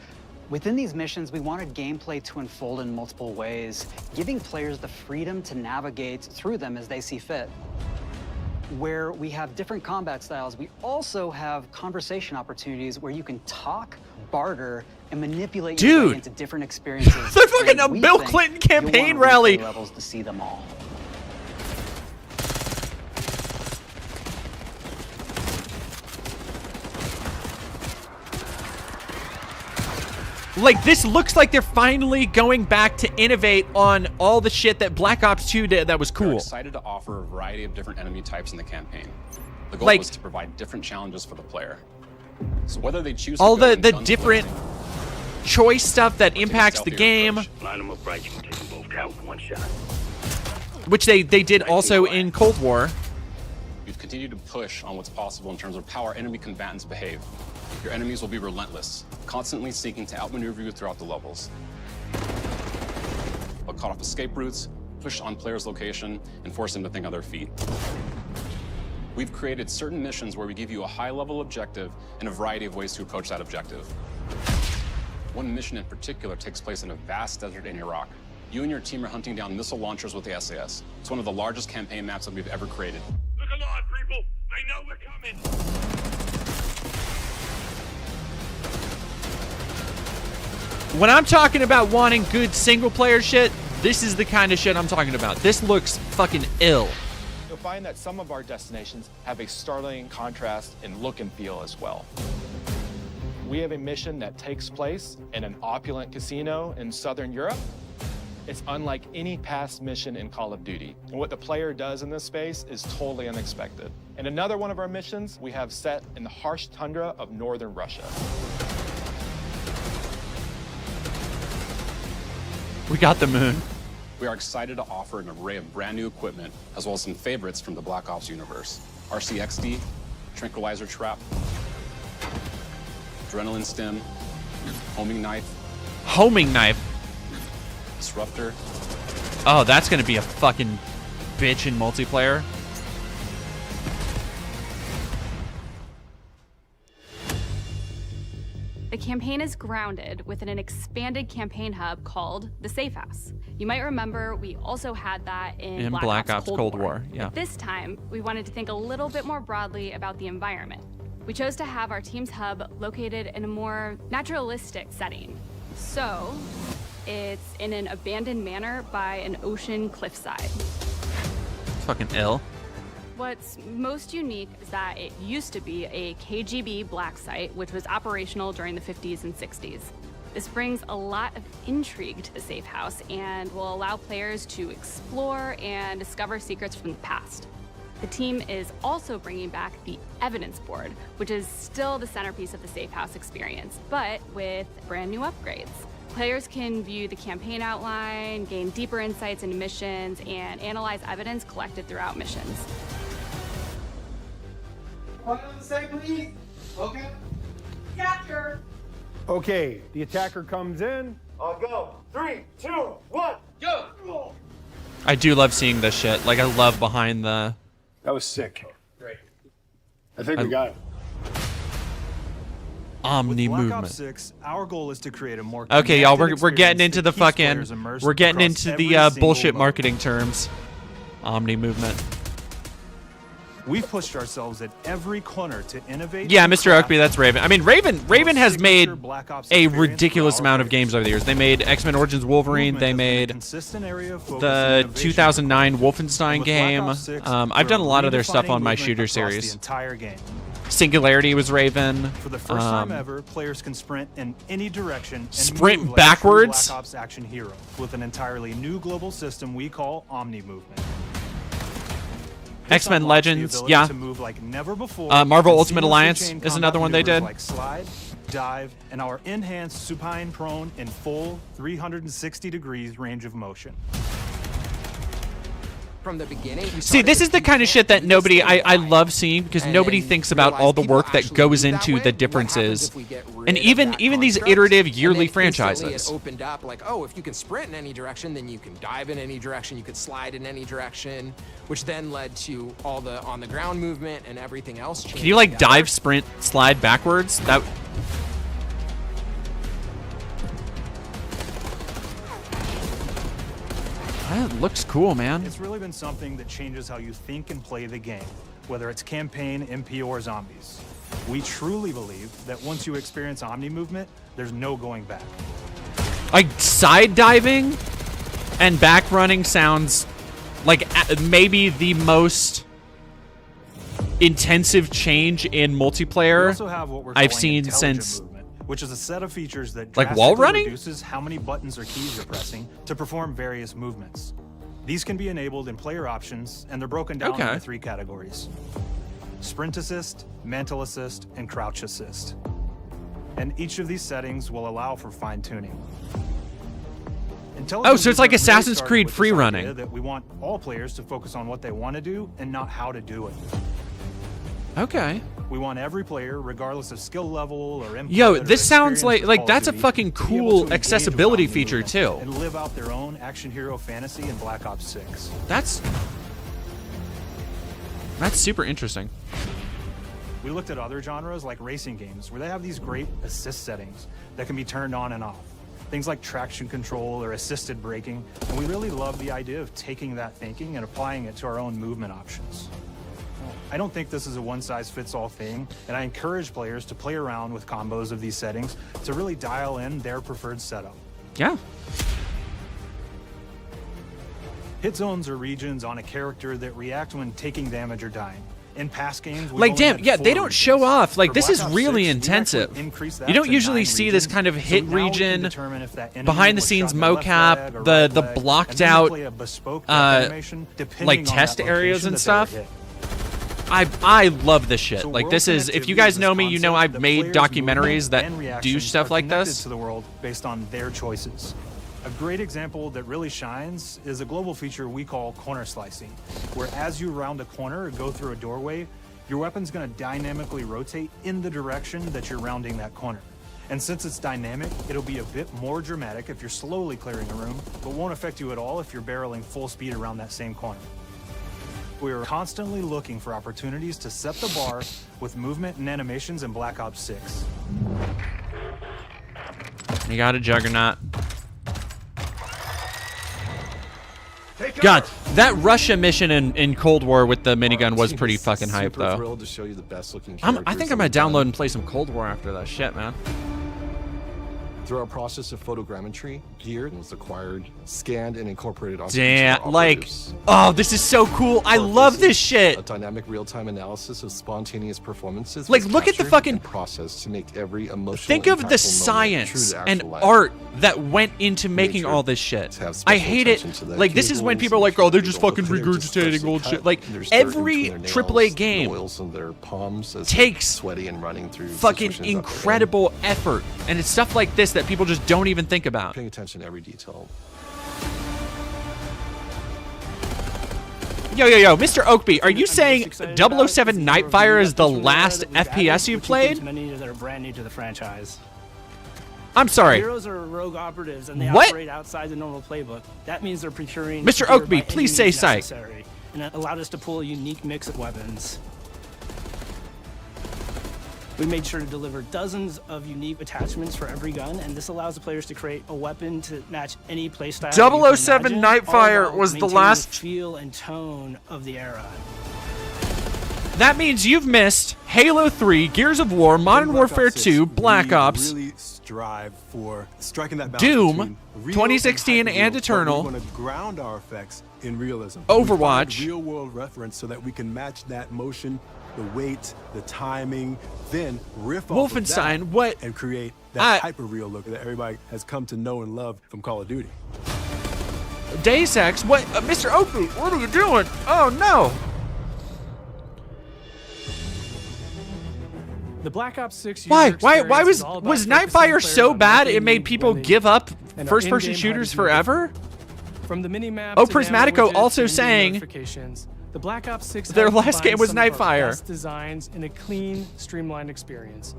Within these missions, we wanted gameplay to unfold in multiple ways, giving players the freedom to navigate through them as they see fit. Where we have different combat styles, we also have conversation opportunities where you can talk, barter, and manipulate your way into different experiences.
They're fucking a Bill Clinton campaign rally.
Levels to see them all.
Like, this looks like they're finally going back to innovate on all the shit that Black Ops 2 did that was cool.
We're excited to offer a variety of different enemy types in the campaign. The goal was to provide different challenges for the player. So whether they choose
all
to
the different choice stuff that impacts the game, which they did also in Cold War.
We've continued to push on what's possible in terms of how our enemy combatants behave. Your enemies will be relentless, constantly seeking to outmaneuver you throughout the levels. They'll cut off escape routes, push on players' location and force them to think on their feet. We've created certain missions where we give you a high-level objective and a variety of ways to approach that objective. One mission in particular takes place in a vast desert in Iraq. You and your team are hunting down missile launchers with the SAS. It's one of the largest campaign maps that we've ever created.
Look alive, people! They know we're coming!
When I'm talking about wanting good single-player shit, this is the kind of shit I'm talking about. This looks fucking ill.
You'll find that some of our destinations have a startling contrast in look and feel as well. We have a mission that takes place in an opulent casino in Southern Europe. It's unlike any past mission in Call of Duty. And what the player does in this space is totally unexpected. And another one of our missions we have set in the harsh tundra of northern Russia.
We got the moon.
We are excited to offer an array of brand new equipment, as well as some favorites from the Black Ops universe. RCXD, Tranquilizer Trap, Adrenaline Stim, Homing Knife.
Homing knife?
Disruptor.
Oh, that's gonna be a fucking bitch in multiplayer.
The campaign is grounded within an expanded campaign hub called the Safe House. You might remember we also had that in Black Ops Cold War.
Yeah.
But this time, we wanted to think a little bit more broadly about the environment. We chose to have our team's hub located in a more naturalistic setting. So, it's in an abandoned manor by an ocean cliffside.
It's fucking ill.
What's most unique is that it used to be a KGB black site, which was operational during the 50s and 60s. This brings a lot of intrigue to the Safe House and will allow players to explore and discover secrets from the past. The team is also bringing back the evidence board, which is still the centerpiece of the Safe House experience, but with brand new upgrades. Players can view the campaign outline, gain deeper insights into missions, and analyze evidence collected throughout missions.
What on the side, please? Okay. Capture.
Okay, the attacker comes in.
I'll go. 3, 2, 1, go!
I do love seeing this shit. Like, I love behind the...
That was sick. Great. I think we got it.
Omni
Black
movement.
Ops 6, our goal is to create a more
Okay, y'all, we're
connected
getting into
experience
the
that keeps
fucking...
players immersed
We're getting
across
into
every
the
single
bullshit
mode.
marketing terms. Omni movement.
We've pushed ourselves at every corner to innovate.
Yeah,
and
Mr.
craft
Oakby, that's Raven. I mean, Raven has made
Black Ops
a
experience
ridiculous
for our
amount of games over the years. They made X-Men Origins Wolverine. They made
consistent area of focus
the
and innovation.
2009 Wolfenstein
With Black
game.
Ops 6,
I've done a lot of their stuff
redefining
on my
movement
shooter
across
series.
The entire game.
Singularity was Raven.
For the first time ever, players can sprint in any direction and
Sprint
move like a true
backwards?
Black Ops action hero with an entirely new global system we call Omni Movement. This
X-Men
unlocks the
Legends,
ability
yeah.
to move like never before,
Marvel
and
Ultimate
seamlessly
Alliance
chain
is another
combat
one they
maneuvers
did.
Like slide, dive, and our enhanced supine prone in full 360 degrees range of motion.
From the beginning,
See, this is the kind of shit that nobody, I love seeing because nobody thinks about all the work that goes into the differences. And even these iterative yearly franchises.
It opened up like, oh, if you can sprint in any direction, then you can dive in any direction, you could slide in any direction, which then led to all the on-the-ground movement and everything else.
Can you like dive, sprint, slide backwards? That... That looks cool, man.
It's really been something that changes how you think and play the game, whether it's campaign, MP, or zombies. We truly believe that once you experience Omni movement, there's no going back.
Like side diving and back running sounds like maybe the most intensive change in
We
multiplayer
also have what we're
I've
calling
seen
intelligent
since
movement, which is a set of features that
Like wall
drastically
running?
reduces how many buttons or keys you're pressing to perform various movements. These can be enabled in player options, and they're broken down
Okay.
into 3 categories: sprint assist, mantle assist, and crouch assist. And each of these settings will allow for fine-tuning.
Oh, so it's like
Intelligent movement really
Assassin's
started
Creed
with this
free
idea
running.
That we want all players to focus on what they want to do and not how to do it.
Okay.
We want every player, regardless of skill level or input.
Yo,
or
this sounds
experience with
like
Call of
that's a
Duty,
fucking
to be able
cool
to engage
accessibility
with
feature
movement
too.
and live out their own action hero fantasy in Black Ops 6.
That's super interesting.
We looked at other genres like racing games where they have these great assist settings that can be turned on and off. Things like traction control or assisted braking. And we really love the idea of taking that thinking and applying it to our own movement options. I don't think this is a one-size-fits-all thing, and I encourage players to play around with combos of these settings to really dial in their preferred setup.
Yeah.
Hit zones are regions on a character that react when taking damage or dying. In past games, we've
Like,
only
damn,
had
yeah,
4
they don't
regions.
show off. Like,
For
this
Black
is
Ops
really
6, we've
intensive.
actually increased that
You don't
to
usually
9
see this
regions.
kind of hit
So now we can
region
determine if that enemy
behind the
was
scenes
shot in the left leg
mocap,
or
the
right
the
leg,
blocked
and then
out
play a bespoke death animation depending
like
on
test
that
areas
location
and
that they were
stuff.
hit.
I love this shit.
So
Like,
world
this is, if you
connectivity
guys
is
know
this
me, you know
concept
I've
that
made
players'
documentaries
movement
that
and
do
reactions
stuff
are
like
connected
this.
to the world based on their choices. A great example that really shines is a global feature we call corner slicing, where as you round a corner or go through a doorway, your weapon's going to dynamically rotate in the direction that you're rounding that corner. And since it's dynamic, it'll be a bit more dramatic if you're slowly clearing a room, but won't affect you at all if you're barreling full speed around that same corner. We are constantly looking for opportunities to set the bar with movement and animations in Black Ops 6.
You got a Juggernaut. God, that Russia mission in Cold War with the minigun was pretty fucking hype, though.
Thrilled to show you the best looking
I think I'm gonna download and play some Cold War after that shit, man.
Through our process of photogrammetry, gear was acquired, scanned, and incorporated onto
Damn,
each of our
like,
operatives.
oh, this is so cool. I love this shit.
A dynamic real-time analysis of spontaneous performances.
Like,
was
look at the
captured
fucking
and process to make every emotional.
Think of the
impactful moment true
science
to
and
actual life.
art that went into making
Nature
all this shit.
have
I
special
hate it.
attention to the
Like, this is when
cables
people are like, oh, they're
and
just
the
fucking
they're just
regurgitating
freshly
old
cut.
shit. Like,
There's dirt in
every
between their
AAA
nails,
game
the oils in their palms as
takes
they're sweaty and running through
fucking
situations that they're in.
incredible effort. And it's stuff like this that people just don't even think about.
Paying attention to every detail.
Yo, Mr. Oakby, are you saying 007 Nightfire is the last FPS you've played?
Many that are brand new to the franchise.
I'm sorry.
Heroes are rogue operatives, and they
What?
operate outside the normal playbook. That means they're procuring.
Mr.
gear
Oakby,
by
please
any
say
means
psych.
necessary, and it allowed us to pull a unique mix of weapons. We made sure to deliver dozens of unique attachments for every gun, and this allows the players to create a weapon to match any playstyle.
007 Nightfire was the last.
Feel and tone of the era.
That means you've missed Halo 3, Gears of War, Modern Warfare 2, Black Ops,
really strive for striking that balance
Doom,
between real
2016
and,
and Eternal,
We want to ground our effects in realism.
Overwatch.
Real world reference so that we can match that motion, the weight, the timing, then riff off of
Wolfenstein,
that
what?
and create that hyper real look that everybody has come to know and love from Call of Duty.
Deus Ex, what? Mr. Oakby, what are you doing? Oh no!
The Black Ops 6
Why
user
was
experience is all about focusing
Nightfire
players
so
on
bad
what they
it made
need
people
when they
give up
and our
first-person
in-game
shooters
HUD is
forever?
From the mini-map
Oh,
to the ammo
Prismatico
widgets
also
and in-game
saying
notifications, the Black Ops 6
their
HUD
last game
combines
was
some of our
Nightfire.
best designs in a clean, streamlined experience.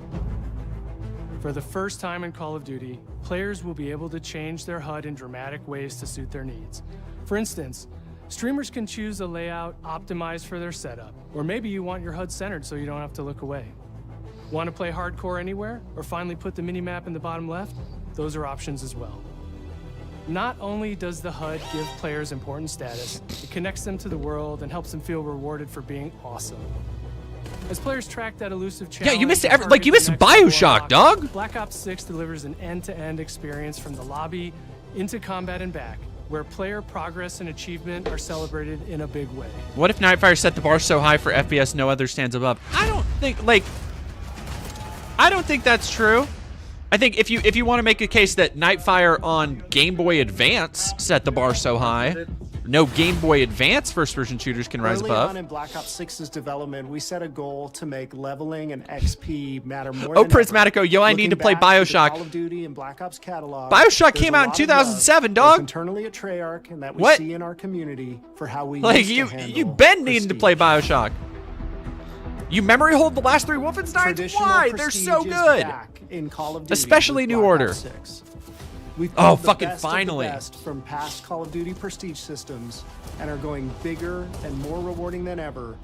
For the first time in Call of Duty, players will be able to change their HUD in dramatic ways to suit their needs. For instance, streamers can choose a layout optimized for their setup, or maybe you want your HUD centered so you don't have to look away. Want to play hardcore anywhere, or finally put the minimap in the bottom left? Those are options as well. Not only does the HUD give players important status, it connects them to the world and helps them feel rewarded for being awesome. As players track that elusive challenge,
Yeah, you missed
and
like you missed
target the next level
BioShock,
unlock,
dog.
Black Ops 6 delivers an end-to-end experience from the lobby into combat and back, where player progress and achievement are celebrated in a big way.
What if Nightfire set the bar so high for FPS no other stands above? I don't think that's true. I think if you want to make a case that Nightfire on Game Boy Advance set the bar so high, no Game Boy Advance first-person shooters can rise
Early
above.
on in Black Ops 6's development, we set a goal to make leveling and XP matter more
Oh,
than ever.
Prismatico, yo, I need to play
Looking back to the
BioShock.
Call of Duty and Black Ops catalog,
BioShock
there's
came
a
out in
lot of love,
2007,
both
dog.
internally at Treyarch and that we
What?
see in our community for how we
Like
used to
you
handle
been needing to play BioShock. You memory hold the last 3 Wolfensteins?
Traditional
Why? They're so
prestige is
good.
back in Call of Duty
Especially
with
New
Black
Order.
Ops 6. We've
Oh,
pulled the
fucking
best of the
finally.
best from past Call of Duty prestige systems and are going bigger and more rewarding than ever.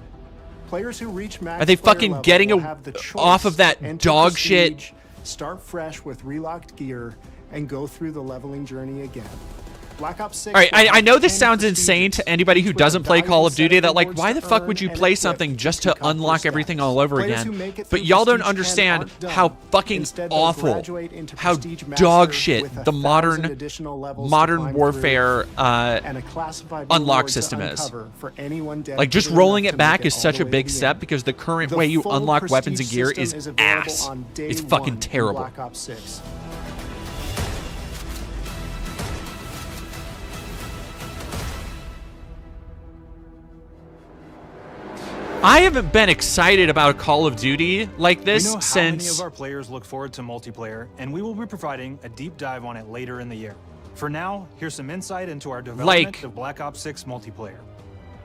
Players who reach max
Are they
player
fucking
level
getting
will have the
off
choice
of that
to enter
dog
prestige,
shit?
Start fresh with relocked gear and go through the leveling journey again. Black Ops 6.
All right,
will
I know
have
this
10
sounds
prestiges,
insane to anybody who
each with
doesn't
a
play Call of
valuable set
Duty, that like,
rewards
why
to
the fuck
earn
would you
and
play
equip
something just to
become
unlock
first
everything
steps.
all over
Players
again?
who make it
But
through
y'all don't
Prestige 10
understand
aren't done.
how fucking
Instead, they'll
awful,
graduate into
how
Prestige
dog
Master
shit
with
the
1,000
modern
additional levels to
modern
climb
warfare
through and a classified
unlock
reward to
system is.
uncover for anyone
Like, just
dedicated
rolling
enough
it
to make
back is
all
such
the
a
way
big
to the
step
end.
because the current
The
way you
full
unlock weapons and
Prestige
gear
system
is
available
ass.
on day
It's fucking
1 in
terrible.
Black Ops 6.
I haven't been excited about Call of Duty like this
we know how
since
many of our players look forward to multiplayer, and we will be providing a deep dive on it later in the year. For now, here's some insight into our development of Black Ops 6 multiplayer.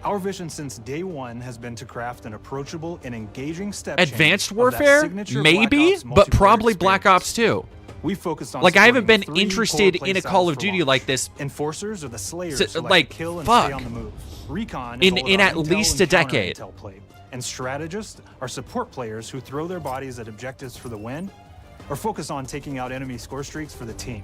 Our vision since day 1 has been to craft an approachable and engaging step change
Advanced
of that
Warfare,
signature
maybe,
Black Ops
but
multiplayer
probably Black
experience.
Ops 2.
We focused on
Like, I haven't been
supporting 3
interested
core
in a
playstyles
Call of
for
Duty
launch.
like this.
Enforcers are the slayers
So,
who
like,
to kill and
fuck.
stay on the move. Recon
In-
is all
in
about
at
intel
least
and
a decade.
counter-intel play. And strategists are support players who throw their bodies at objectives for the win or focus on taking out enemy score streaks for the team.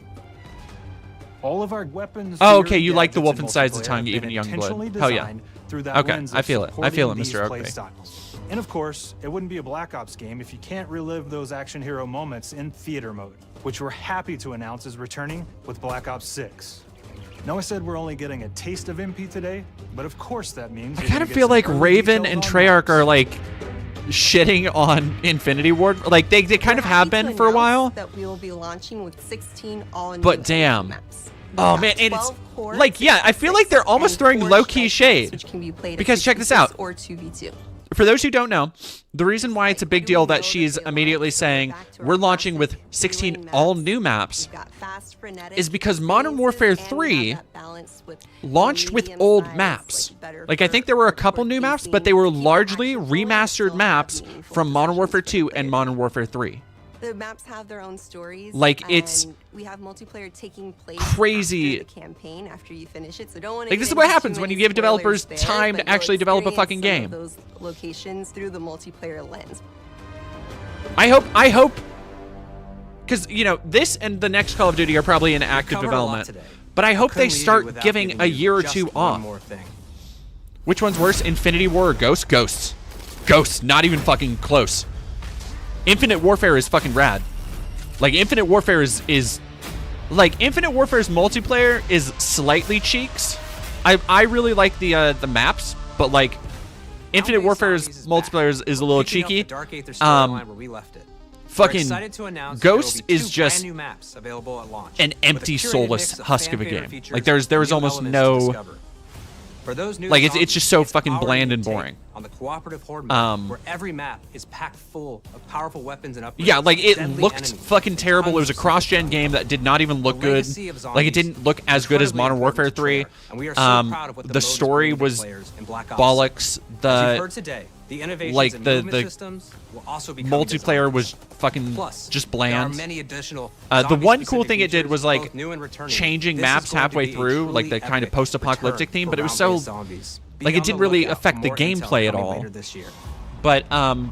All of our weapons.
Oh,
gear,
okay, you like the
gadgets,
Wolfen
and
size of
multiplayer
tongue,
have
even
been
Youngblood.
intentionally
Hell yeah.
designed through that
Okay,
lens
I
of
feel it. I feel it,
supporting
Mr.
these
Oakley.
play styles. And of course, it wouldn't be a Black Ops game if you can't relive those action hero moments in theater mode, which we're happy to announce is returning with Black Ops 6. Now, I said we're only getting a taste of MP today, but of course that means
I kind of feel like Raven and Treyarch are like shitting on Infinity Ward. Like they kind of have been for a while.
That we will be launching with 16 all-new
But damn.
maps.
Oh man, and it's like, yeah, I feel like they're almost throwing low-key shade.
Which can be played
Because
at
check this
56
out.
or 2v2.
For those who don't know, the reason why it's a big deal that she's immediately saying we're launching with 16 all-new maps is because Modern Warfare 3 launched with old maps. Like, I think there were a couple new maps, but they were largely remastered maps from Modern Warfare 2 and Modern Warfare 3.
The maps have their own stories.
Like, it's
and we have multiplayer taking place
crazy.
after the campaign after you finish it. So don't want to
Like, this is what happens when you give developers time to actually develop a fucking game.
Those locations through the multiplayer lens.
I hope, because, you know, this and the next Call of Duty are probably in active
covered a lot
development.
today.
But I hope
Couldn't
they
leave you
start
without
giving
giving
a
you
year or
just
two
one
off.
more thing.
Which one's worse, Infinity War or Ghosts? Ghosts. Ghosts, not even fucking close. Infinite Warfare is fucking rad. Like, Infinite Warfare is like, Infinite Warfare's multiplayer is slightly cheeks. I really like the maps, but like, Infinite Warfare's multiplayer is a little
Picking up
cheeky.
the Dark Aether storyline where we left it. We're
Fucking
excited to announce that there will
Ghost
be
is
2
just
brand new maps available at launch,
an
with a
empty,
curated
soulless
mix of
husk of a
fan-favorite
game.
features
Like, there's
and new
almost
elements to
no.
discover. For those new
Like, it's
zombies,
just so
it's
fucking
our
bland
new
and
take
boring.
On the cooperative horde map, where every map is packed full of powerful weapons and upgrades.
Yeah, like, it
deadly
looked
enemies,
fucking terrible. It was a
tons of
cross-gen game that did not even look
The
good.
legacy of
Like, it
zombies
didn't look as good as
incredibly
Modern Warfare
important to
3.
Treyarch, and we are so proud of what the
The
mode is
story
bringing to
was
players in Black Ops
bollocks.
6. As you've
The
heard today, the innovations
like
in
the
movement systems will also be
multiplayer was fucking
Plus,
just
there are
bland.
many additional
The one cool
zombie-specific
thing it did
features,
was like
both new and returning.
changing
This is
maps
going to
halfway
be a
through, like
truly
the kind of
epic
post-apocalyptic
return
theme,
for
but it was so
round-based zombies. Be
like it
on
didn't
the
really
lookout
affect
for
the
more intel
gameplay at
coming
all.
later this year.
But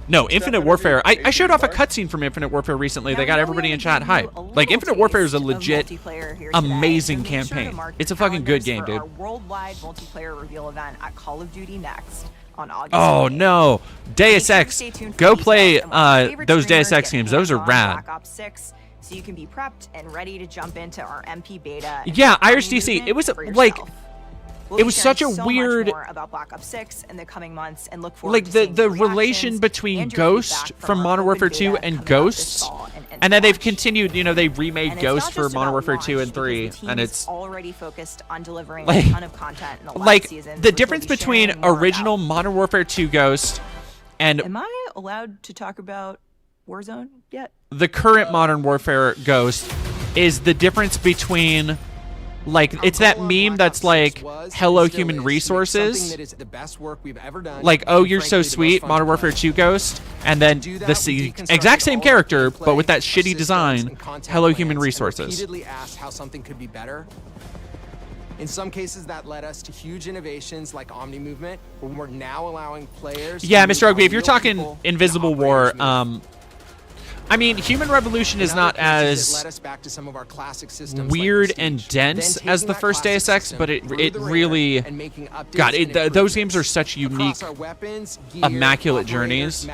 no, Infinite Warfare. I showed off a cutscene from Infinite Warfare recently. They got everybody in chat hype. Like, Infinite Warfare is a legit, amazing campaign. It's a fucking good game, dude.
Our worldwide multiplayer reveal event at Call of Duty Next on August.
Oh
28th.
no, Deus Ex.
Stay tuned for
Go
details
play
and when our favorite
those Deus
streamers
Ex
get
games. Those are
hands-on
rad.
Black Ops 6, so you can be prepped and ready to jump into our MP beta. and
Yeah,
try
Irish
new
DC.
movement
It was
for
like,
yourself.
it
We'll
was
be
such a
sharing so much
weird,
more about Black Ops 6 in the coming months and look forward
like
to
the
seeing your
relation
reactions
between
and your
Ghost
feedback
from
our
Modern
open
Warfare
beta
2 and
coming out this
Ghosts,
fall
and then they've continued. You know, they remade
And it's
Ghost
not
for
just
Modern
about
Warfare
launch,
2 and
because
3,
the
and
team's
it's
already focused on delivering
like-
a ton of content in the live
like
seasons,
the
which we'll
difference
be
between
sharing more
original
about.
Modern Warfare 2 Ghost and
Am I allowed to talk about Warzone yet?
the current Modern Warfare Ghost is the difference between Like, it's that meme that's like, hello human resources. Like, oh, you're so sweet, Modern Warfare 2 Ghost. And then the exact same character, but with that shitty design, hello human resources.
Repeatedly asked how something could be better. In some cases, that led us to huge innovations like Omni Movement, where we're now allowing players.
Yeah, Mr. Rugby, if you're talking Invisible War, I mean, Human Revolution is not as weird and dense as the first Deus Ex, but it really, God, those games are such unique, immaculate journeys.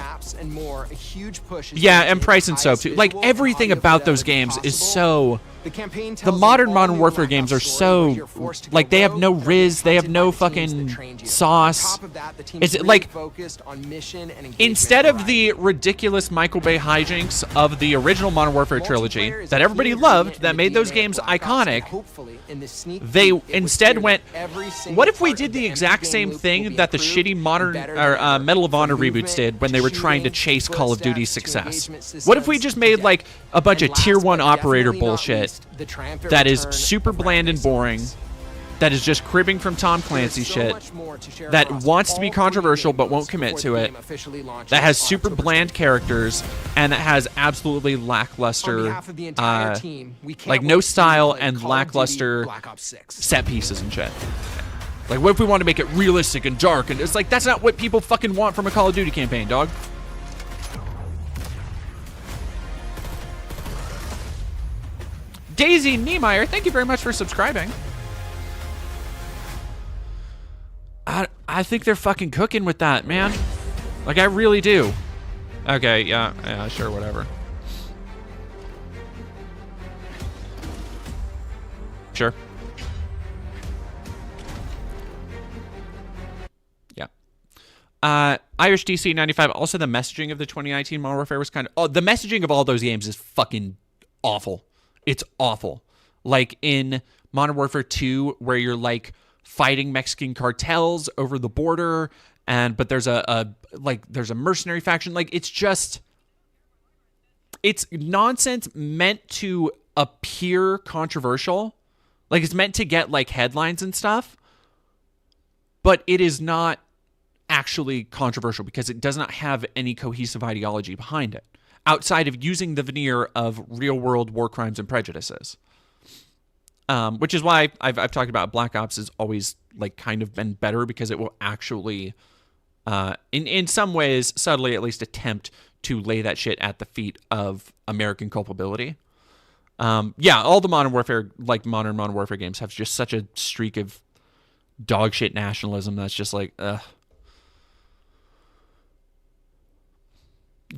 Yeah, and Price and Soap too. Like, everything about those games is so. The modern Modern Warfare games are so, like, they have no Riz, they have no fucking sauce. It's like, instead of the ridiculous Michael Bay hijinks of the original Modern Warfare trilogy that everybody loved, that made those games iconic, they instead went, what if we did the exact same thing that the shitty Medal of Honor reboots did when they were trying to chase Call of Duty's success? What if we just made, like, a bunch of Tier 1 operator bullshit that is super bland and boring, that is just cribbing from Tom Clancy shit, that wants to be controversial but won't commit to it, that has super bland characters, and that has absolutely lackluster, like, no style and lackluster set pieces and shit. Like, what if we want to make it realistic and dark? And it's like, that's not what people fucking want from a Call of Duty campaign, dog. Daisy Niemeyer, thank you very much for subscribing. I think they're fucking cooking with that, man. Like, I really do. Okay, yeah, sure, whatever. Sure. Yeah. Irish DC 95, also the messaging of the 2019 Modern Warfare was kind of... Oh, the messaging of all those games is fucking awful. It's awful. Like in Modern Warfare 2, where you're like fighting Mexican cartels over the border, but there's there's a mercenary faction. Like, it's nonsense meant to appear controversial. Like, it's meant to get like headlines and stuff, but it is not actually controversial because it does not have any cohesive ideology behind it, outside of using the veneer of real-world war crimes and prejudices. Which is why I've talked about Black Ops has always, like, kind of been better, because it will actually, in some ways, subtly at least, attempt to lay that shit at the feet of American culpability. Yeah, all the Modern Warfare, like, modern Modern Warfare games have just such a streak of dog shit nationalism that's just like, ugh.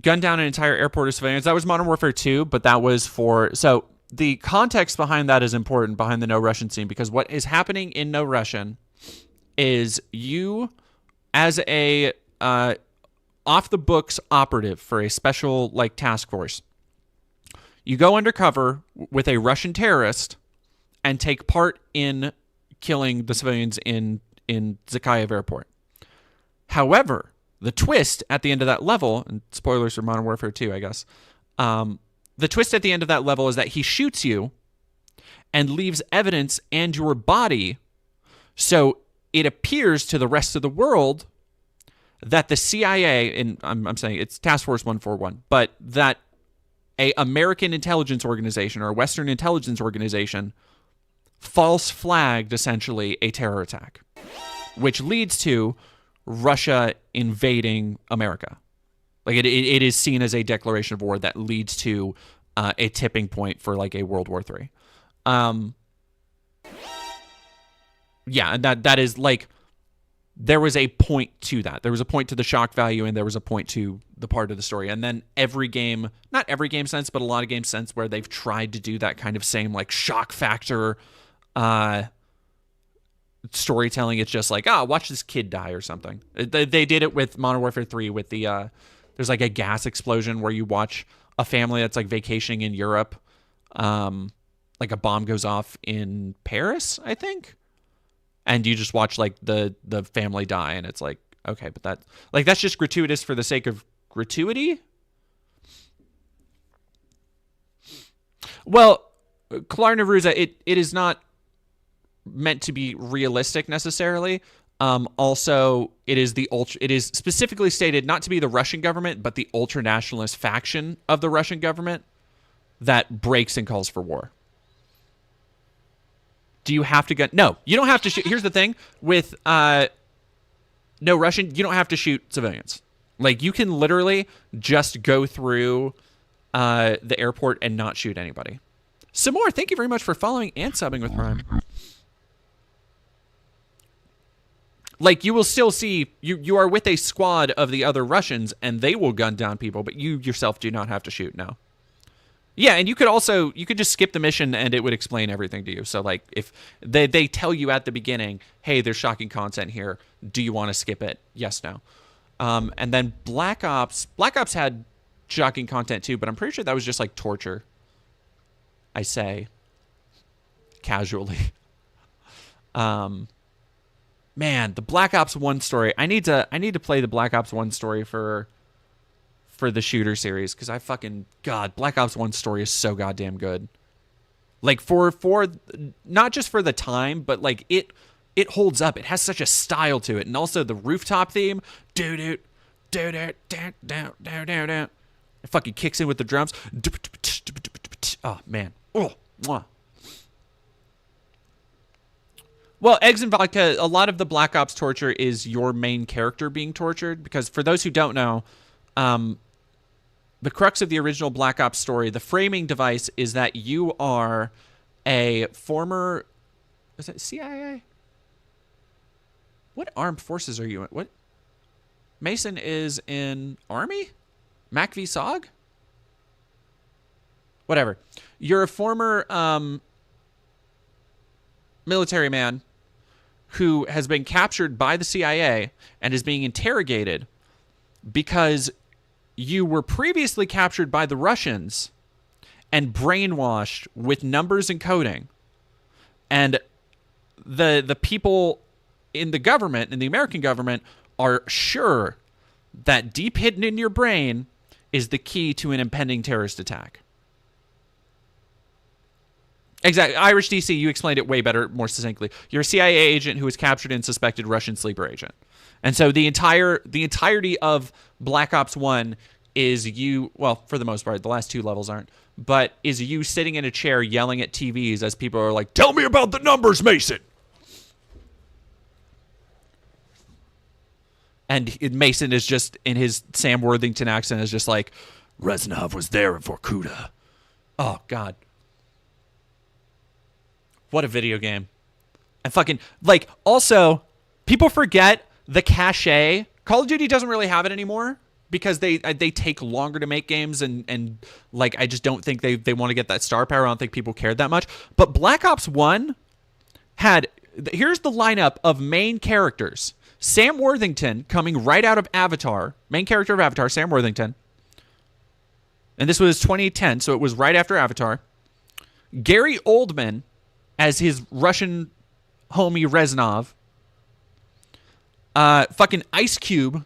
Gunned down an entire airport of civilians. That was Modern Warfare 2, but that was for... So the context behind that is important, behind the No Russian scene, because what is happening in No Russian is you, as a off-the-books operative for a special, like, task force, you go undercover with a Russian terrorist and take part in killing the civilians in Zakhaev Airport. However... the twist at the end of that level, and spoilers for Modern Warfare 2, I guess, the twist at the end of that level is that he shoots you and leaves evidence and your body, so it appears to the rest of the world that the CIA, and I'm saying it's Task Force 141, but that a American intelligence organization or a Western intelligence organization false flagged, essentially, a terror attack, which leads to Russia invading America. Like, it is seen as a declaration of war that leads to a tipping point for, like, a World War III. Yeah, and that is, like, there was a point to that. There was a point to the shock value, and there was a point to the part of the story. And then every game, not every game sense, but a lot of game sense where they've tried to do that kind of same, like, shock factor storytelling. It's just like, watch this kid die or something. They did it with Modern Warfare 3 with the there's like a gas explosion where you watch a family that's like vacationing in Europe, like a bomb goes off in Paris, I think, and you just watch like the family die, and it's like, okay, but that's just gratuitous for the sake of gratuity. Well, Klarna Ruza, it is not meant to be realistic necessarily. Also, it is it is specifically stated not to be the Russian government, but the ultra-nationalist faction of the Russian government that breaks and calls for war. Do you have to get... No, you don't have to shoot. Here's the thing. With no Russian, you don't have to shoot civilians. Like, you can literally just go through the airport and not shoot anybody. Some more. Thank you very much for following and subbing with Prime. Like, you will still see... You are with a squad of the other Russians, and they will gun down people, but you yourself do not have to shoot, no. Yeah, and you could also... You could just skip the mission, and it would explain everything to you. So, like, if they tell you at the beginning, hey, there's shocking content here. Do you want to skip it? Yes, no. And then Black Ops... Black Ops had shocking content, too, but I'm pretty sure that was just, like, torture. I say. Casually. Man, the Black Ops 1 story. I need to play the Black Ops 1 story for the shooter series, because I fucking... God, Black Ops 1 story is so goddamn good. Like, for not just for the time, but, like, it holds up. It has such a style to it. And also the rooftop theme. It fucking kicks in with the drums. Oh, man. Oh, mwah. Well, Eggs and Vodka, a lot of the Black Ops torture is your main character being tortured, because for those who don't know, the crux of the original Black Ops story, the framing device is that you are a former... Is it CIA? What armed forces are you in? What? Mason is in Army? Mac v. SOG? Whatever. You're a former military man who has been captured by the CIA and is being interrogated because you were previously captured by the Russians and brainwashed with numbers and coding. And the people in the government, in the American government, are sure that deep hidden in your brain is the key to an impending terrorist attack. Exactly. Irish DC, you explained it way better, more succinctly. You're a CIA agent who was captured and suspected Russian sleeper agent. And so the entirety of Black Ops 1 is you, well, for the most part, the last two levels aren't, but is you sitting in a chair yelling at TVs as people are like, tell me about the numbers, Mason! And Mason is just, in his Sam Worthington accent, is just like, Reznov was there at Vorkuta. Oh, God. What a video game. And fucking, like, also, people forget the cachet. Call of Duty doesn't really have it anymore because they take longer to make games and like, I just don't think they want to get that star power. I don't think people cared that much. But Black Ops 1 had, here's the lineup of main characters. Sam Worthington coming right out of Avatar. Main character of Avatar, Sam Worthington. And this was 2010, so it was right after Avatar. Gary Oldman as his Russian homie Reznov. Fucking Ice Cube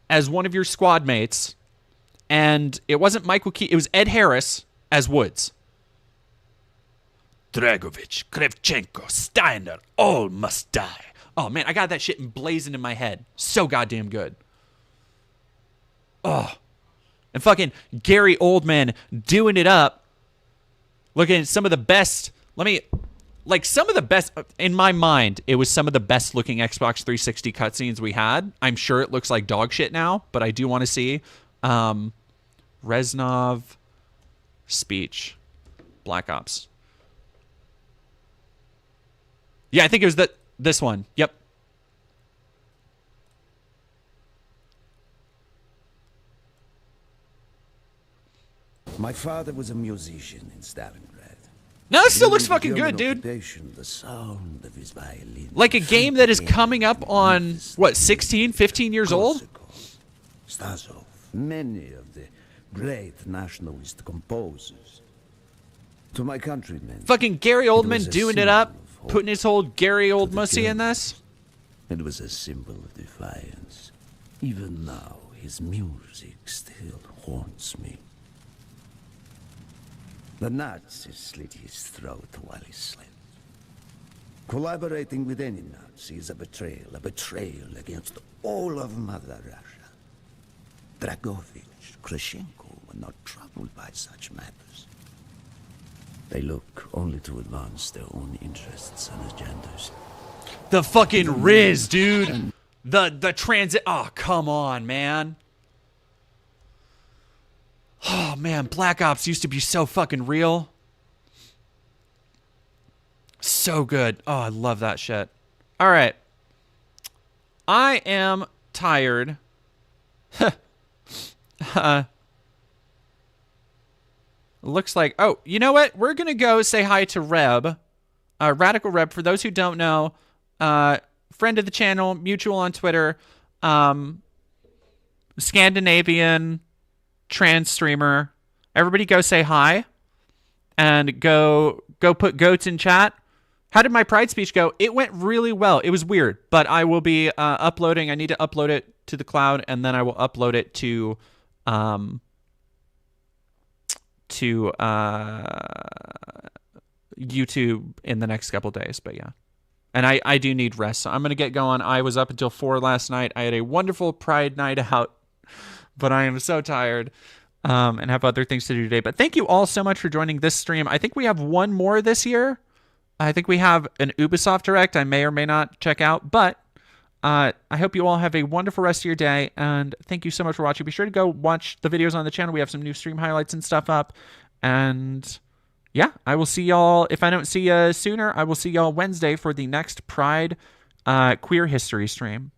as one of your squad mates. And it wasn't Michael Keaton, it was Ed Harris as Woods. Dragovich, Kravchenko, Steiner, all must die. Oh, man, I got that shit emblazoned in my head. So goddamn good. Oh. And fucking Gary Oldman doing it up. Looking at some of the best... some of the best, in my mind, it was some of the best looking Xbox 360 cutscenes we had. I'm sure it looks like dog shit now, but I do want to see Reznov speech, Black Ops. Yeah, I think it was this one. Yep.
My father was a musician in Stalingrad.
No, it still looks fucking good, dude.
The sound of his violin.
Like a game that is coming up on, what, 16, 15 years old?
Stasov, many of the great nationalist composers. To my countrymen.
Fucking Gary Oldman doing it up, putting his whole Gary Oldmussy in this.
It was a symbol of defiance. Even now, his music still haunts me. The Nazis slit his throat while he slept. Collaborating with any Nazi is a betrayal against all of Mother Russia. Dragovich, Krashenko were not troubled by such matters. They look only to advance their own interests and agendas.
The fucking Riz, dude. The transit. Oh, come on, man. Oh, man. Black Ops used to be so fucking real. So good. Oh, I love that shit. All right. I am tired. Looks like, oh, you know what? We're going to go say hi to Reb. Radical Reb, for those who don't know, friend of the channel, mutual on Twitter, Scandinavian trans streamer. Everybody go say hi and go put goats in chat. How did my Pride speech go? It went really well. It was weird, but I will be uploading. I need to upload it to the cloud, and then I will upload it to YouTube in the next couple days. But yeah, and I do need rest, so I'm gonna get going. I was up until 4 last night. I had a wonderful Pride night out, but I am so tired and have other things to do today. But thank you all so much for joining this stream. I think we have one more this year. I think we have an Ubisoft Direct I may or may not check out, but I hope you all have a wonderful rest of your day, and thank you so much for watching. Be sure to go watch the videos on the channel. We have some new stream highlights and stuff up, and yeah, I will see y'all. If I don't see you sooner, I will see y'all Wednesday for the next Pride Queer History stream.